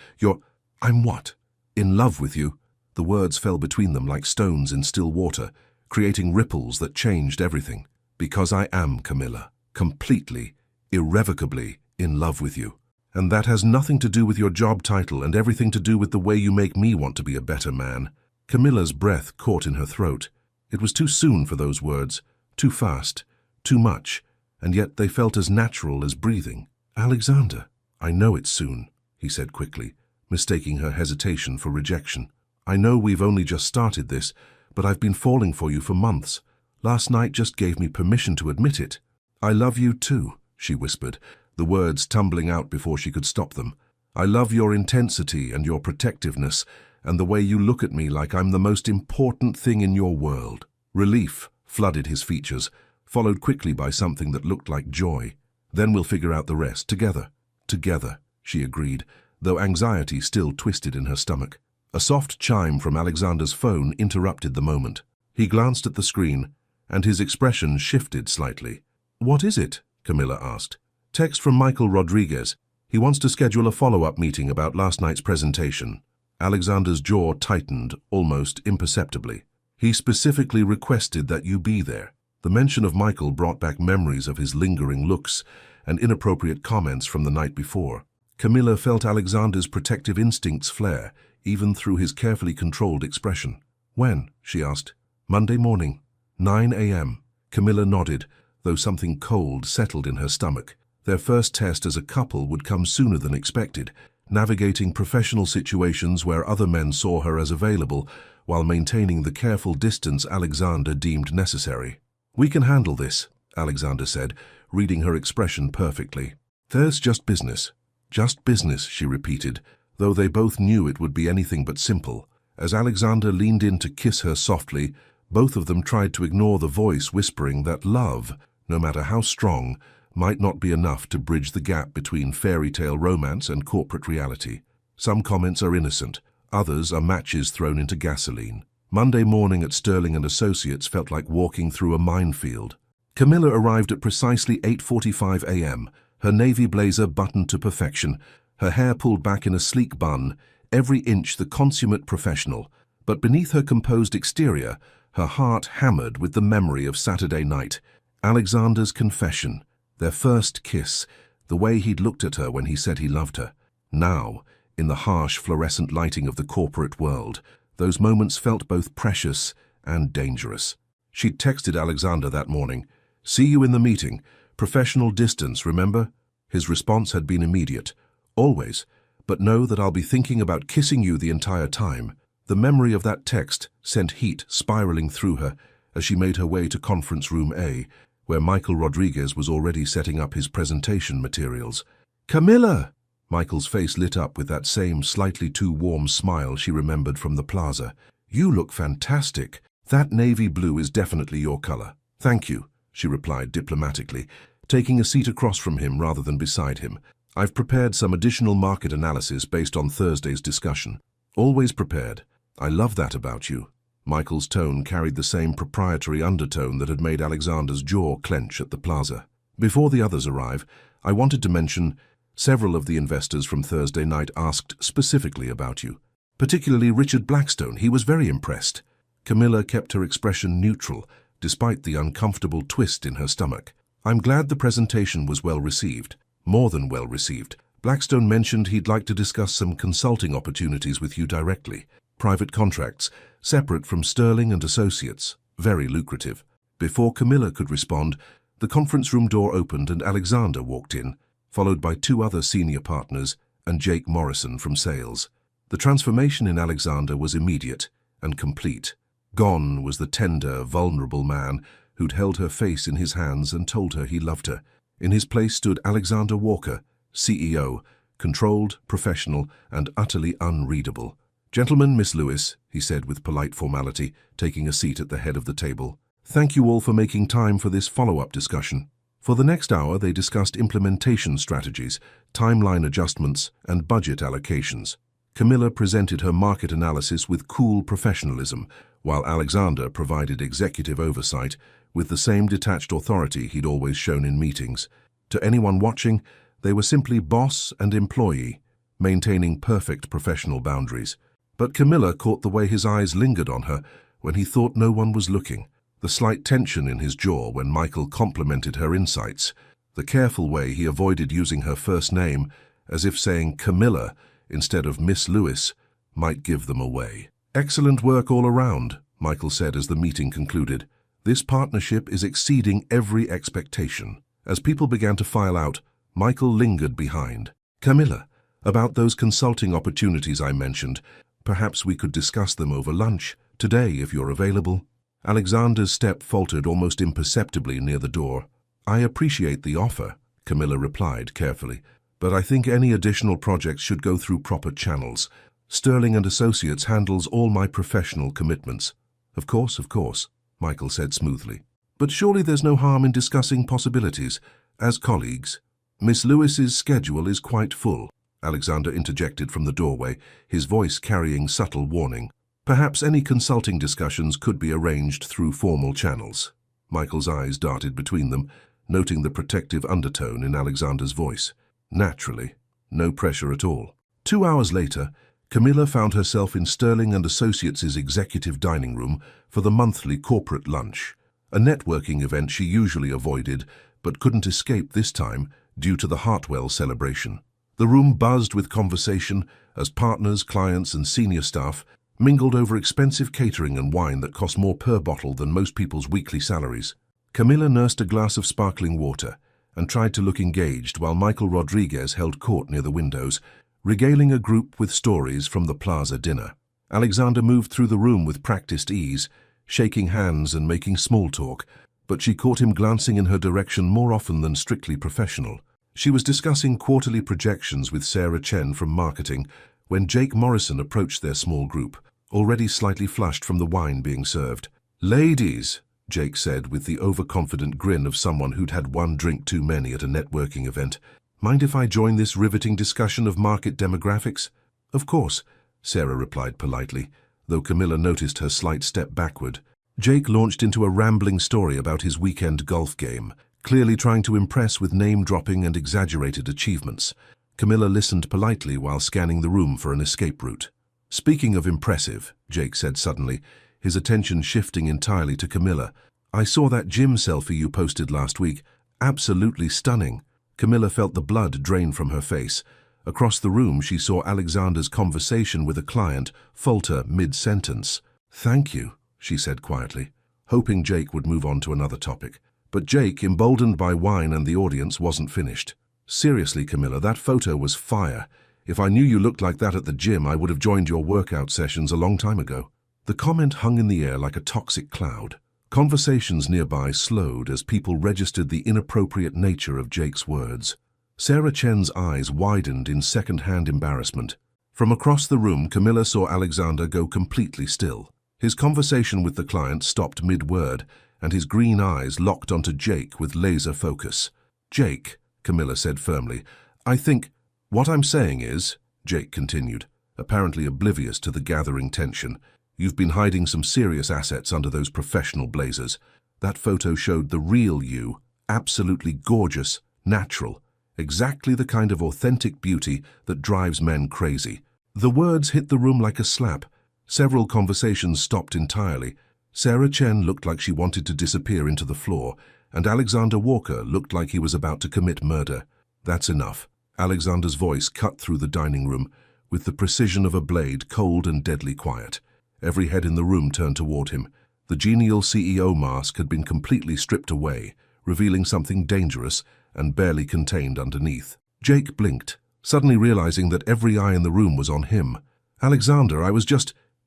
I'm what? In love with you? The words fell between them like stones in still water, creating ripples that changed everything. Because I am, Camilla, completely, irrevocably in love with you. And that has nothing to do with your job title and everything to do with the way you make me want to be a better man. Camilla's breath caught in her throat. It was too soon for those words, too fast, too much, and yet they felt as natural as breathing. Alexander, I know it's soon, he said quickly, mistaking her hesitation for rejection. I know we've only just started this, but I've been falling for you for months. Last night just gave me permission to admit it. I love you too, she whispered, the words tumbling out before she could stop them. I love your intensity and your protectiveness, and the way you look at me like I'm the most important thing in your world. Relief flooded his features, followed quickly by something that looked like joy. Then we'll figure out the rest together. Together, she agreed, though anxiety still twisted in her stomach. A soft chime from Alexander's phone interrupted the moment. He glanced at the screen, and his expression shifted slightly. What is it? Camilla asked. Text from Michael Rodriguez. He wants to schedule a follow-up meeting about last night's presentation. Alexander's jaw tightened, almost imperceptibly. He specifically requested that you be there. The mention of Michael brought back memories of his lingering looks and inappropriate comments from the night before. Camilla felt Alexander's protective instincts flare, even through his carefully controlled expression. When? She asked. Monday morning, 9 a.m. Camilla nodded, though something cold settled in her stomach. Their first test as a couple would come sooner than expected, navigating professional situations where other men saw her as available, while maintaining the careful distance Alexander deemed necessary. We can handle this, Alexander said, reading her expression perfectly. There's just business. Just business, she repeated, though they both knew it would be anything but simple. As Alexander leaned in to kiss her softly, both of them tried to ignore the voice whispering that love, no matter how strong, might not be enough to bridge the gap between fairy tale romance and corporate reality. Some comments are innocent, others are matches thrown into gasoline. Monday morning at Sterling & Associates felt like walking through a minefield. Camilla arrived at precisely 8:45 a.m., her navy blazer buttoned to perfection, her hair pulled back in a sleek bun, every inch the consummate professional. But beneath her composed exterior, her heart hammered with the memory of Saturday night. Alexander's confession, their first kiss, the way he'd looked at her when he said he loved her. Now, in the harsh fluorescent lighting of the corporate world, those moments felt both precious and dangerous. She'd texted Alexander that morning, "See you in the meeting. Professional distance, remember?" His response had been immediate. "Always, but know that I'll be thinking about kissing you the entire time." The memory of that text sent heat spiraling through her as she made her way to Conference Room A, where Michael Rodriguez was already setting up his presentation materials. "Camilla!" Michael's face lit up with that same slightly too warm smile she remembered from the plaza. "You look fantastic. That navy blue is definitely your color." "Thank you," she replied diplomatically, taking a seat across from him rather than beside him. "I've prepared some additional market analysis based on Thursday's discussion." "Always prepared. I love that about you." Michael's tone carried the same proprietary undertone that had made Alexander's jaw clench at the plaza. "Before the others arrive, I wanted to mention several of the investors from Thursday night asked specifically about you. Particularly Richard Blackstone. He was very impressed." Camilla kept her expression neutral, despite the uncomfortable twist in her stomach. "I'm glad the presentation was well received. More than well received. Blackstone mentioned he'd like to discuss some consulting opportunities with you directly. Private contracts, separate from Sterling and Associates. Very lucrative." Before Camilla could respond, the conference room door opened and Alexander walked in, followed by two other senior partners and Jake Morrison from sales. The transformation in Alexander was immediate and complete. Gone was the tender, vulnerable man who'd held her face in his hands and told her he loved her. In his place stood Alexander Walker, CEO, controlled, professional, and utterly unreadable. "Gentlemen, Miss Lewis," he said with polite formality, taking a seat at the head of the table. "Thank you all for making time for this follow-up discussion." For the next hour, they discussed implementation strategies, timeline adjustments, and budget allocations. Camilla presented her market analysis with cool professionalism, while Alexander provided executive oversight with the same detached authority he'd always shown in meetings. To anyone watching, they were simply boss and employee, maintaining perfect professional boundaries. But Camilla caught the way his eyes lingered on her when he thought no one was looking, the slight tension in his jaw when Michael complimented her insights, the careful way he avoided using her first name, as if saying Camilla instead of Miss Lewis might give them away. "Excellent work all around," Michael said as the meeting concluded. "This partnership is exceeding every expectation." As people began to file out, Michael lingered behind. "Camilla, about those consulting opportunities I mentioned, perhaps we could discuss them over lunch, today if you're available." Alexander's step faltered almost imperceptibly near the door. "I appreciate the offer," Camilla replied carefully, "but I think any additional projects should go through proper channels. Sterling and Associates handles all my professional commitments." Of course," Michael said smoothly. "But surely there's no harm in discussing possibilities, as colleagues." "Miss Lewis's schedule is quite full," Alexander interjected from the doorway, his voice carrying subtle warning. "Perhaps any consulting discussions could be arranged through formal channels." Michael's eyes darted between them, noting the protective undertone in Alexander's voice. Naturally, no pressure at all. 2 hours later, Camilla found herself in Sterling and Associates' executive dining room for the monthly corporate lunch, a networking event she usually avoided but couldn't escape this time due to the Hartwell celebration. The room buzzed with conversation as partners, clients, and senior staff mingled over expensive catering and wine that cost more per bottle than most people's weekly salaries. Camilla nursed a glass of sparkling water and tried to look engaged while Michael Rodriguez held court near the windows, regaling a group with stories from the plaza dinner. Alexander moved through the room with practiced ease, shaking hands and making small talk, but she caught him glancing in her direction more often than strictly professional. She was discussing quarterly projections with Sarah Chen from marketing when Jake Morrison approached their small group, already slightly flushed from the wine being served. "Ladies," Jake said with the overconfident grin of someone who'd had one drink too many at a networking event, "mind if I join this riveting discussion of market demographics?" "Of course," Sarah replied politely, though Camilla noticed her slight step backward. Jake launched into a rambling story about his weekend golf game, clearly trying to impress with name-dropping and exaggerated achievements. Camilla listened politely while scanning the room for an escape route. "Speaking of impressive," Jake said suddenly, his attention shifting entirely to Camilla, "I saw that gym selfie you posted last week. Absolutely stunning." Camilla felt the blood drain from her face. Across the room, she saw Alexander's conversation with a client falter mid-sentence. "Thank you," she said quietly, hoping Jake would move on to another topic. But Jake, emboldened by wine and the audience, wasn't finished. Seriously, Camilla, that photo was fire. If I knew you looked like that at the gym, I would have joined your workout sessions a long time ago. The comment hung in the air like a toxic cloud. Conversations nearby slowed as people registered the inappropriate nature of Jake's words. Sarah Chen's eyes widened in second-hand embarrassment. From across the room, Camilla saw Alexander go completely still. His conversation with the client stopped mid-word, and his green eyes locked onto Jake with laser focus. "Jake," Camilla said firmly, "I think—" "What I'm saying is," Jake continued, apparently oblivious to the gathering tension, "you've been hiding some serious assets under those professional blazers. That photo showed the real you, absolutely gorgeous, natural, exactly the kind of authentic beauty that drives men crazy." The words hit the room like a slap. Several conversations stopped entirely. Sarah Chen looked like she wanted to disappear into the floor, and Alexander Walker looked like he was about to commit murder. "That's enough." Alexander's voice cut through the dining room with the precision of a blade, cold and deadly quiet. Every head in the room turned toward him. The genial CEO mask had been completely stripped away, revealing something dangerous and barely contained underneath. Jake blinked, suddenly realizing that every eye in the room was on him. "Alexander,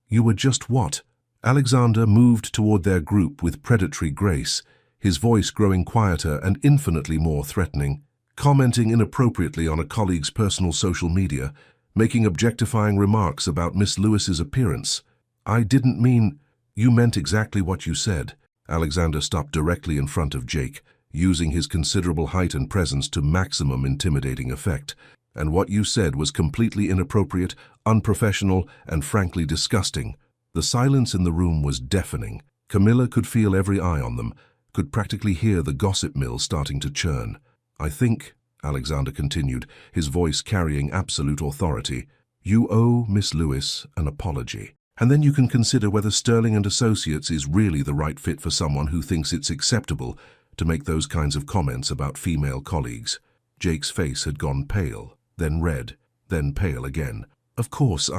You were just what?" Alexander moved toward their group with predatory grace, his voice growing quieter and infinitely more threatening. Commenting inappropriately on a colleague's personal social media, making objectifying remarks about Miss Lewis's appearance. "I didn't mean—" "You meant exactly what you said." Alexander stopped directly in front of Jake, using his considerable height and presence to maximum intimidating effect. "And what you said was completely inappropriate, unprofessional, and frankly disgusting." The silence in the room was deafening. Camilla could feel every eye on them, could practically hear the gossip mill starting to churn. "I think," Alexander continued, his voice carrying absolute authority, "you owe Miss Lewis an apology. And then you can consider whether Sterling and Associates is really the right fit for someone who thinks it's acceptable to make those kinds of comments about female colleagues." Jake's face had gone pale, then red, then pale again. "Of course,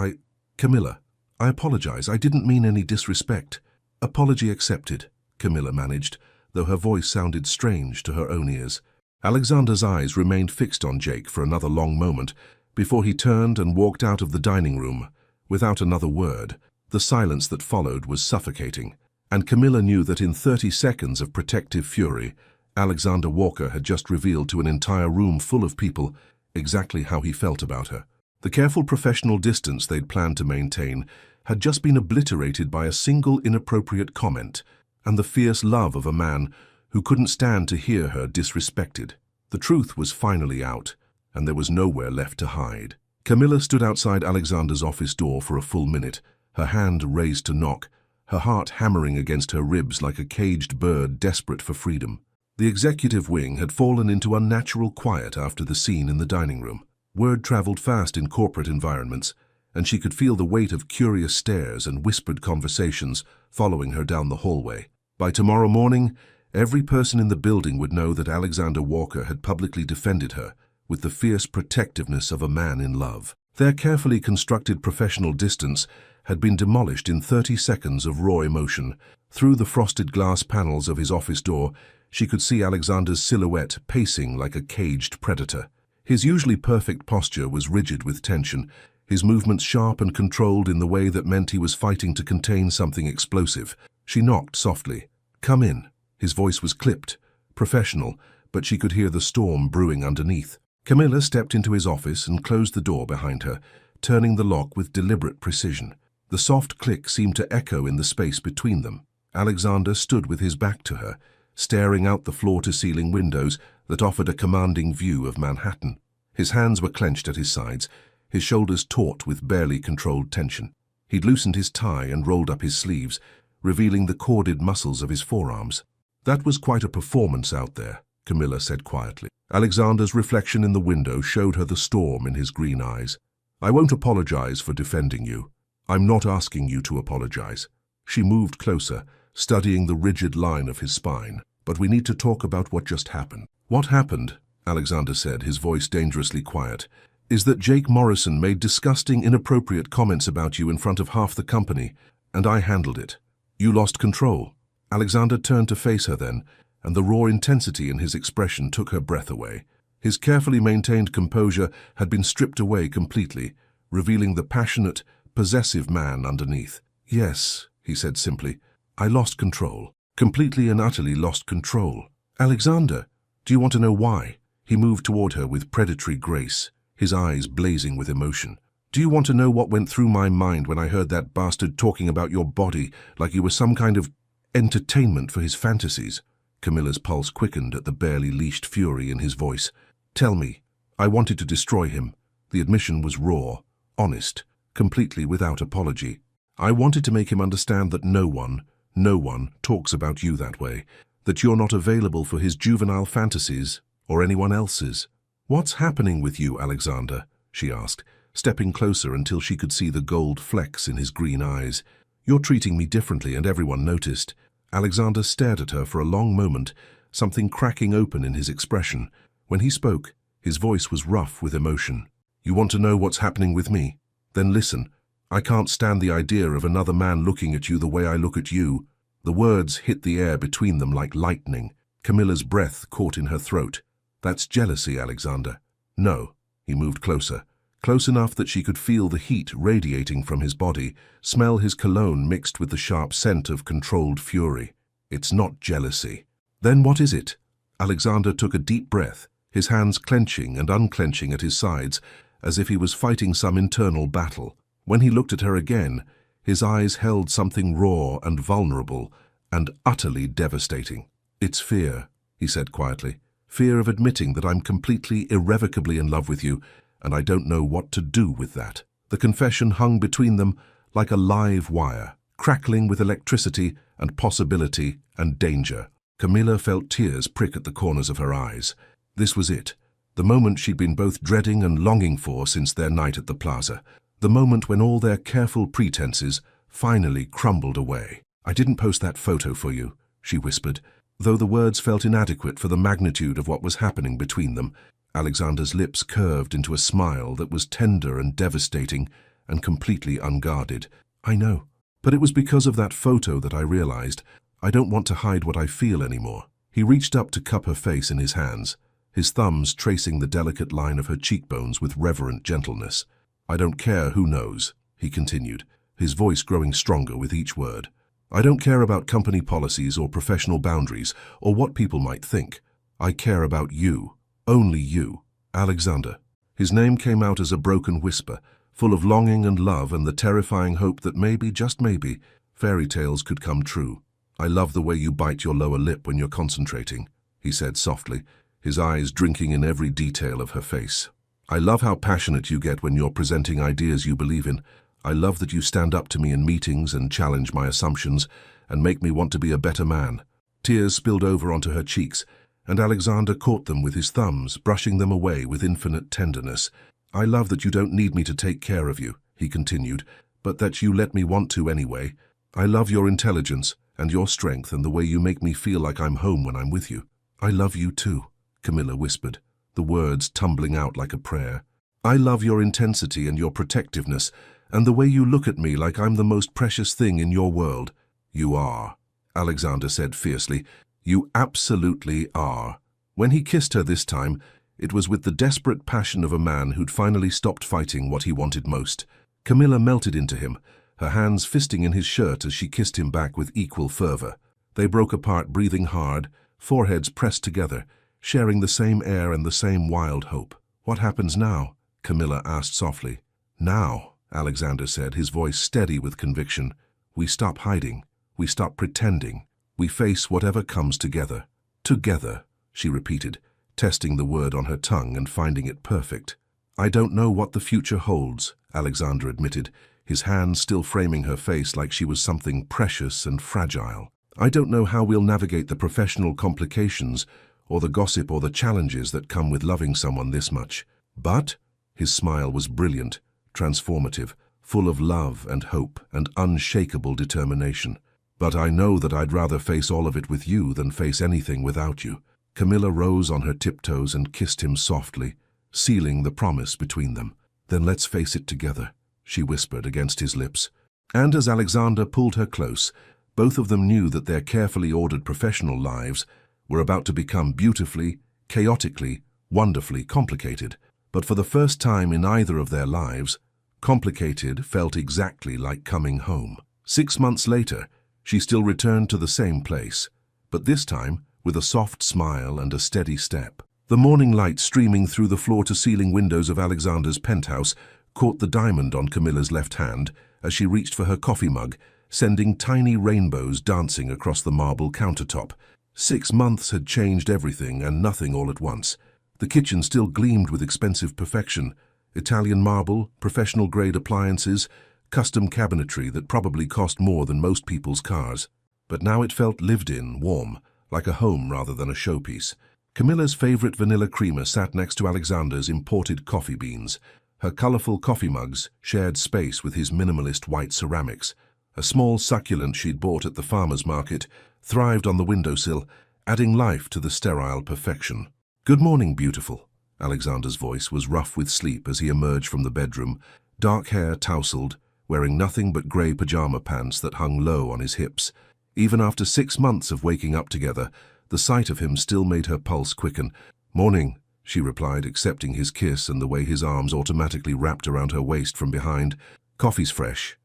Camilla, I apologize. I didn't mean any disrespect." "Apology accepted," Camilla managed, though her voice sounded strange to her own ears. Alexander's eyes remained fixed on Jake for another long moment before he turned and walked out of the dining room, without another word. The silence that followed was suffocating, and Camilla knew that in 30 seconds of protective fury, Alexander Walker had just revealed to an entire room full of people exactly how he felt about her. The careful professional distance they'd planned to maintain had just been obliterated by a single inappropriate comment and the fierce love of a man who couldn't stand to hear her disrespected. The truth was finally out, and there was nowhere left to hide. Camilla stood outside Alexander's office door for a full minute, her hand raised to knock, her heart hammering against her ribs like a caged bird desperate for freedom. The executive wing had fallen into unnatural quiet after the scene in the dining room. Word traveled fast in corporate environments, and she could feel the weight of curious stares and whispered conversations following her down the hallway. By tomorrow morning, every person in the building would know that Alexander Walker had publicly defended her with the fierce protectiveness of a man in love. Their carefully constructed professional distance had been demolished in 30 seconds of raw emotion. Through the frosted glass panels of his office door, she could see Alexander's silhouette pacing like a caged predator. His usually perfect posture was rigid with tension, his movements sharp and controlled in the way that meant he was fighting to contain something explosive. She knocked softly. "Come in." His voice was clipped, professional, but she could hear the storm brewing underneath. Camilla stepped into his office and closed the door behind her, turning the lock with deliberate precision. The soft click seemed to echo in the space between them. Alexander stood with his back to her, staring out the floor-to-ceiling windows that offered a commanding view of Manhattan. His hands were clenched at his sides, his shoulders taut with barely controlled tension. He'd loosened his tie and rolled up his sleeves, revealing the corded muscles of his forearms. "That was quite a performance out there," Camilla said quietly. Alexander's reflection in the window showed her the storm in his green eyes. "I won't apologize for defending you. I'm not asking you to apologize." She moved closer, studying the rigid line of his spine. "But we need to talk about what just happened." "What happened," Alexander said, his voice dangerously quiet, "is that Jake Morrison made disgusting, inappropriate comments about you in front of half the company, and I handled it. You lost control. Alexander turned to face her then, and the raw intensity in his expression took her breath away. His carefully maintained composure had been stripped away completely, revealing the passionate, possessive man underneath. Yes, he said simply, I lost control. Completely and utterly lost control. Alexander, do you want to know why? He moved toward her with predatory grace, his eyes blazing with emotion. Do you want to know what went through my mind when I heard that bastard talking about your body like you were some kind of entertainment for his fantasies? Camilla's pulse quickened at the barely leashed fury in his voice. Tell me. I wanted to destroy him. The admission was raw, honest, completely without apology. I wanted to make him understand that no one talks about you that way, that you're not available for his juvenile fantasies or anyone else's. What's happening with you, Alexander? She asked, stepping closer until she could see the gold flecks in his green eyes. You're treating me differently, and everyone noticed. Alexander stared at her for a long moment, something cracking open in his expression. When he spoke, his voice was rough with emotion. You want to know what's happening with me? Then listen. I can't stand the idea of another man looking at you the way I look at you. The words hit the air between them like lightning. Camilla's breath caught in her throat. That's jealousy, Alexander. No. He moved closer, close enough that she could feel the heat radiating from his body, smell his cologne mixed with the sharp scent of controlled fury. It's not jealousy. Then what is it? Alexander took a deep breath, his hands clenching and unclenching at his sides, as if he was fighting some internal battle. When he looked at her again, his eyes held something raw and vulnerable and utterly devastating. It's fear, he said quietly. Fear of admitting that I'm completely, irrevocably in love with you, and I don't know what to do with that. The confession hung between them like a live wire, crackling with electricity and possibility and danger. Camilla felt tears prick at the corners of her eyes. This was it, the moment she'd been both dreading and longing for since their night at the plaza, the moment when all their careful pretenses finally crumbled away. I didn't post that photo for you, she whispered, though the words felt inadequate for the magnitude of what was happening between them. Alexander's lips curved into a smile that was tender and devastating and completely unguarded. I know, but it was because of that photo that I realized I don't want to hide what I feel anymore. He reached up to cup her face in his hands, his thumbs tracing the delicate line of her cheekbones with reverent gentleness. I don't care who knows, he continued, his voice growing stronger with each word. I don't care about company policies or professional boundaries or what people might think. I care about you, only you, Alexander. His name came out as a broken whisper, full of longing and love and the terrifying hope that maybe, just maybe, fairy tales could come true. I love the way you bite your lower lip when you're concentrating, he said softly, his eyes drinking in every detail of her face. I love how passionate you get when you're presenting ideas you believe in. I love that you stand up to me in meetings and challenge my assumptions and make me want to be a better man. Tears spilled over onto her cheeks, and Alexander caught them with his thumbs, brushing them away with infinite tenderness. I love that you don't need me to take care of you, he continued, but that you let me want to anyway. I love your intelligence and your strength and the way you make me feel like I'm home when I'm with you. I love you too, Camilla whispered, the words tumbling out like a prayer. I love your intensity and your protectiveness, and the way you look at me like I'm the most precious thing in your world. You are, Alexander said fiercely. You absolutely are. When he kissed her this time, it was with the desperate passion of a man who'd finally stopped fighting what he wanted most. Camilla melted into him, her hands fisting in his shirt as she kissed him back with equal fervor. They broke apart, breathing hard, foreheads pressed together, sharing the same air and the same wild hope. What happens now? Camilla asked softly. Now, Alexander said, his voice steady with conviction. We stop hiding. We stop pretending. We face whatever comes together. Together, she repeated, testing the word on her tongue and finding it perfect. I don't know what the future holds, Alexander admitted, his hands still framing her face like she was something precious and fragile. I don't know how we'll navigate the professional complications or the gossip or the challenges that come with loving someone this much. But, his smile was brilliant, transformative, full of love and hope and unshakable determination. But I know that I'd rather face all of it with you than face anything without you. Camilla rose on her tiptoes and kissed him softly, sealing the promise between them. Then let's face it together, she whispered against his lips. And as Alexander pulled her close, Both of them knew that their carefully ordered professional lives were about to become beautifully, chaotically, wonderfully complicated. But for the first time in either of their lives, complicated felt exactly like coming home. 6 months later, she still returned to the same place, but this time with a soft smile and a steady step. The morning light streaming through the floor-to-ceiling windows of Alexander's penthouse caught the diamond on Camilla's left hand as she reached for her coffee mug, sending tiny rainbows dancing across the marble countertop. 6 months had changed everything and nothing all at once. The kitchen still gleamed with expensive perfection: Italian marble, professional-grade appliances, custom cabinetry that probably cost more than most people's cars. But now it felt lived in, warm, like a home rather than a showpiece. Camilla's favorite vanilla creamer sat next to Alexander's imported coffee beans. Her colorful coffee mugs shared space with his minimalist white ceramics. A small succulent she'd bought at the farmer's market thrived on the windowsill, adding life to the sterile perfection. "Good morning, beautiful." Alexander's voice was rough with sleep as he emerged from the bedroom, dark hair tousled, wearing nothing but grey pajama pants that hung low on his hips. Even after 6 months of waking up together, the sight of him still made her pulse quicken. "Morning," she replied, accepting his kiss and the way his arms automatically wrapped around her waist from behind. "Coffee's fresh."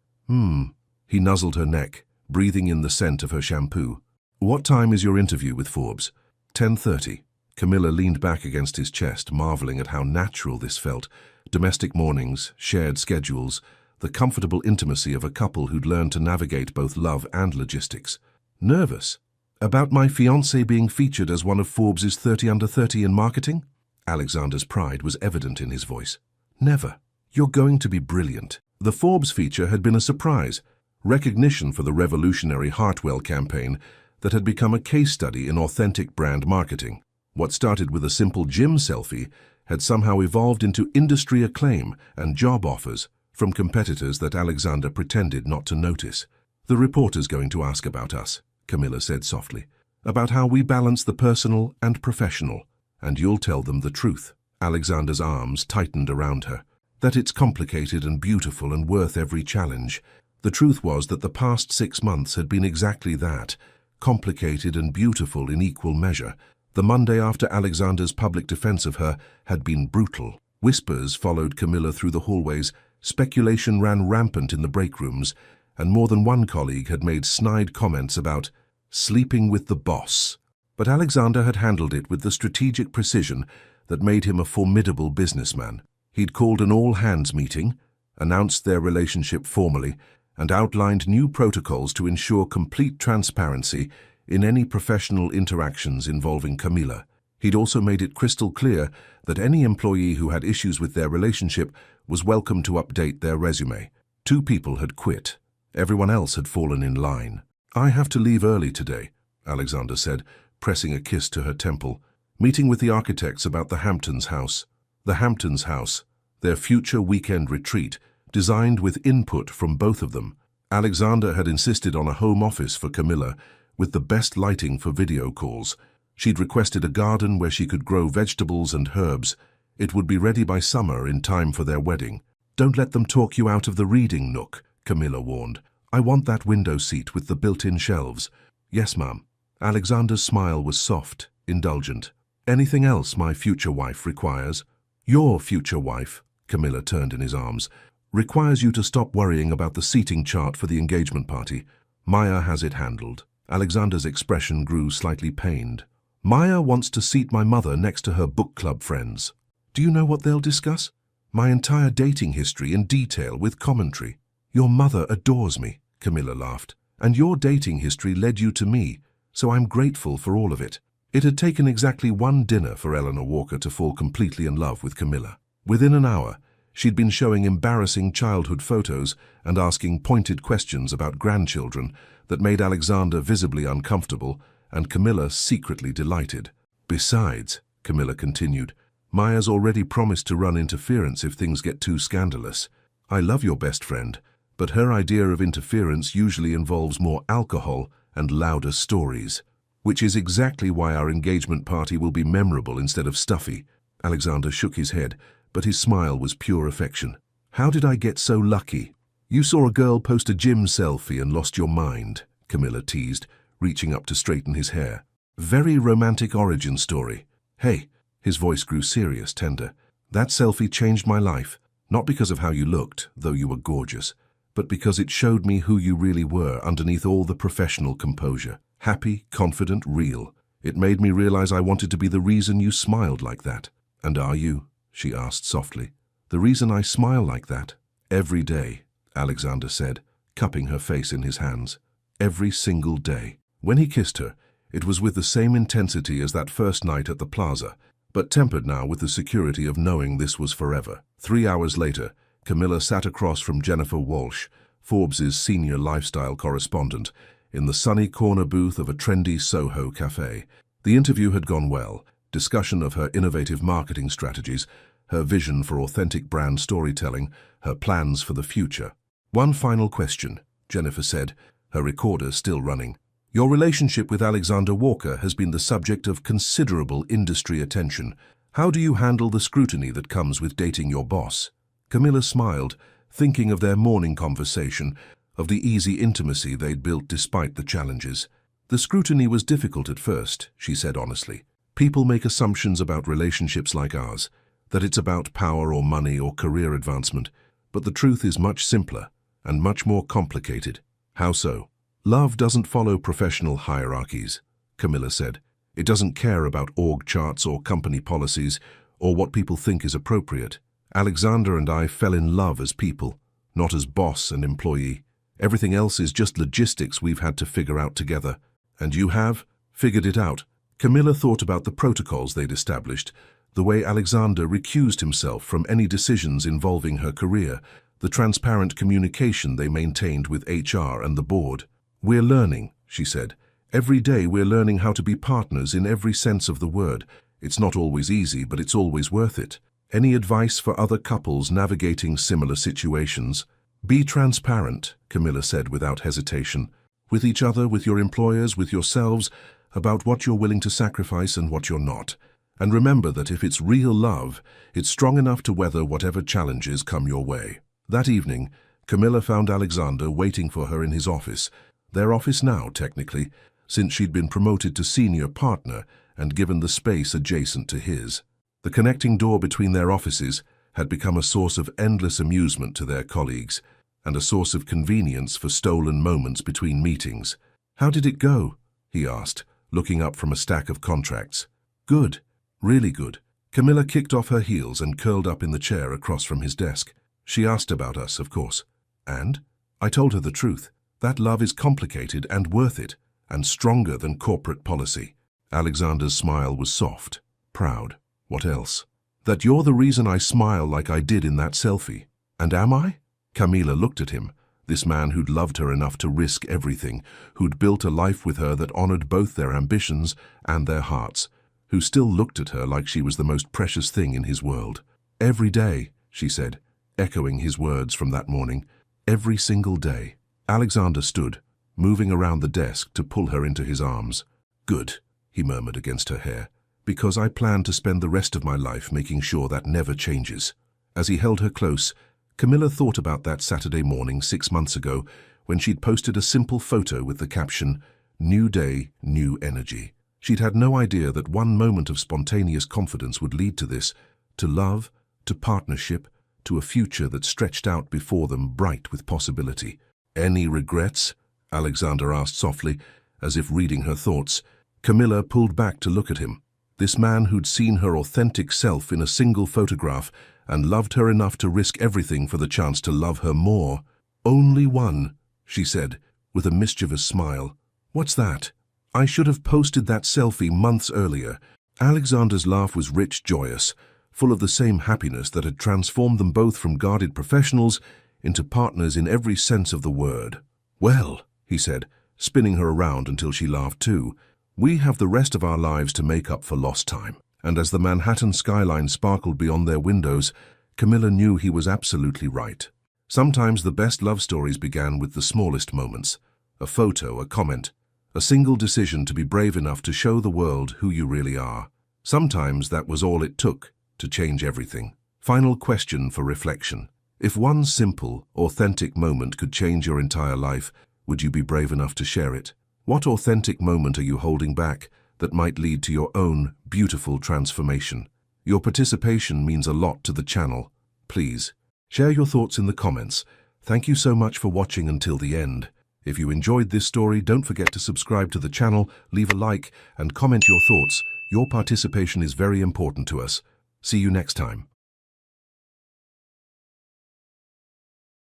He nuzzled her neck, breathing in the scent of her shampoo. "What time is your interview with Forbes?" 10:30. Camilla leaned back against his chest, marveling at how natural this felt. Domestic mornings, shared schedules, the comfortable intimacy of a couple who'd learned to navigate both love and logistics. "Nervous? About my fiancé being featured as one of Forbes' 30 under 30 in marketing?" Alexander's pride was evident in his voice. "Never. You're going to be brilliant." The Forbes feature had been a surprise, recognition for the revolutionary Hartwell campaign that had become a case study in authentic brand marketing. What started with a simple gym selfie had somehow evolved into industry acclaim and job offers from competitors that Alexander pretended not to notice. "The reporter's going to ask about us," Camilla said softly, "about how we balance the personal and professional, and you'll tell them the truth." Alexander's arms tightened around her. "That it's complicated and beautiful and worth every challenge." The truth was that the past 6 months had been exactly that, complicated and beautiful in equal measure. The Monday after Alexander's public defense of her had been brutal. Whispers followed Camilla through the hallways, speculation ran rampant in the break rooms, and more than one colleague had made snide comments about sleeping with the boss. But Alexander had handled it with the strategic precision that made him a formidable businessman. He'd called an all-hands meeting, announced their relationship formally, and outlined new protocols to ensure complete transparency in any professional interactions involving Camilla. He'd also made it crystal clear that any employee who had issues with their relationship was welcome to update their resume. 2 people had quit. Everyone else had fallen in line. "I have to leave early today," Alexander said, pressing a kiss to her temple. "Meeting with the architects about the Hamptons house." The Hamptons house, their future weekend retreat, designed with input from both of them. Alexander had insisted on a home office for Camilla, with the best lighting for video calls. She'd requested a garden where she could grow vegetables and herbs. It would be ready by summer in time for their wedding. "Don't let them talk you out of the reading nook," Camilla warned. "I want that window seat with the built-in shelves." "Yes, ma'am." Alexander's smile was soft, indulgent. "Anything else my future wife requires?" "Your future wife," Camilla turned in his arms, "requires you to stop worrying about the seating chart for the engagement party. Maya has it handled." Alexander's expression grew slightly pained. "Maya wants to seat my mother next to her book club friends. Do you know what they'll discuss? My entire dating history in detail with commentary." "Your mother adores me," Camilla laughed, "and your dating history led you to me, so I'm grateful for all of it." It had taken exactly 1 dinner for Eleanor Walker to fall completely in love with Camilla. Within an hour, she'd been showing embarrassing childhood photos and asking pointed questions about grandchildren that made Alexander visibly uncomfortable and Camilla secretly delighted. "Besides," Camilla continued, "Maya's already promised to run interference if things get too scandalous. I love your best friend, but her idea of interference usually involves more alcohol and louder stories. Which is exactly why our engagement party will be memorable instead of stuffy." Alexander shook his head, but his smile was pure affection. "How did I get so lucky?" "You saw a girl post a gym selfie and lost your mind," Camilla teased, reaching up to straighten his hair. Very romantic origin story. Hey, his voice grew serious, tender. That selfie changed my life, not because of how you looked, though you were gorgeous, but because it showed me who you really were underneath all the professional composure. Happy, confident, real. It made me realize I wanted to be the reason you smiled like that. And are you? She asked softly. The reason I smile like that? Every day, Alexander said, cupping her face in his hands. Every single day. When he kissed her, it was with the same intensity as that first night at the plaza, but tempered now with the security of knowing this was forever. 3 hours later, Camilla sat across from Jennifer Walsh, Forbes's senior lifestyle correspondent, in the sunny corner booth of a trendy Soho cafe. The interview had gone well. Discussion of her innovative marketing strategies, her vision for authentic brand storytelling, her plans for the future. One final question, Jennifer said, her recorder still running. Your relationship with Alexander Walker has been the subject of considerable industry attention. How do you handle the scrutiny that comes with dating your boss? Camilla smiled, thinking of their morning conversation, of the easy intimacy they'd built despite the challenges. The scrutiny was difficult at first, she said honestly. People make assumptions about relationships like ours, that it's about power or money or career advancement, but the truth is much simpler and much more complicated. How so? Love doesn't follow professional hierarchies, Camilla said. It doesn't care about org charts or company policies or what people think is appropriate. Alexander and I fell in love as people, not as boss and employee. Everything else is just logistics we've had to figure out together. And you have figured it out. Camilla thought about the protocols they'd established, the way Alexander recused himself from any decisions involving her career, the transparent communication they maintained with HR and the board. We're learning, she said. Every day we're learning how to be partners in every sense of the word. It's not always easy, but it's always worth it. Any advice for other couples navigating similar situations? Be transparent, Camilla said without hesitation. With each other, with your employers, with yourselves, about what you're willing to sacrifice and what you're not. And remember that if it's real love, it's strong enough to weather whatever challenges come your way. That evening, Camilla found Alexander waiting for her in his office, their office now, technically, since she'd been promoted to senior partner and given the space adjacent to his. The connecting door between their offices had become a source of endless amusement to their colleagues and a source of convenience for stolen moments between meetings. How did it go? He asked, looking up from a stack of contracts. Good. Really good. Camilla kicked off her heels and curled up in the chair across from his desk. She asked about us, of course. And? I told her the truth. That love is complicated and worth it, and stronger than corporate policy. Alexander's smile was soft, proud. What else? That you're the reason I smile like I did in that selfie. And am I? Camilla looked at him, this man who'd loved her enough to risk everything, who'd built a life with her that honored both their ambitions and their hearts, who still looked at her like she was the most precious thing in his world. Every day, she said, echoing his words from that morning. Every single day. Alexander stood, moving around the desk to pull her into his arms. Good, he murmured against her hair, because I plan to spend the rest of my life making sure that never changes. As he held her close, Camilla thought about that Saturday morning 6 months ago when she'd posted a simple photo with the caption, "New day, new energy." She'd had no idea that one moment of spontaneous confidence would lead to this, to love, to partnership, to a future that stretched out before them bright with possibility. Any regrets? Alexander asked softly, as if reading her thoughts. Camilla pulled back to look at him. This man who'd seen her authentic self in a single photograph and loved her enough to risk everything for the chance to love her more. Only one, she said, with a mischievous smile. What's that? I should have posted that selfie months earlier. Alexander's laugh was rich, joyous, full of the same happiness that had transformed them both from guarded professionals into partners in every sense of the word. Well, he said, spinning her around until she laughed too, we have the rest of our lives to make up for lost time. And as the Manhattan skyline sparkled beyond their windows, Camilla knew he was absolutely right. Sometimes the best love stories began with the smallest moments. A photo, a comment, a single decision to be brave enough to show the world who you really are. Sometimes that was all it took to change everything. Final question for reflection. If one simple, authentic moment could change your entire life, Would you be brave enough to share it? What authentic moment are you holding back that might lead to your own beautiful transformation? Your participation means a lot to the channel. Please, share your thoughts in the comments. Thank you so much for watching until the end. If you enjoyed this story, don't forget to subscribe to the channel, leave a like, and comment your thoughts. Your participation is very important to us. See you next time.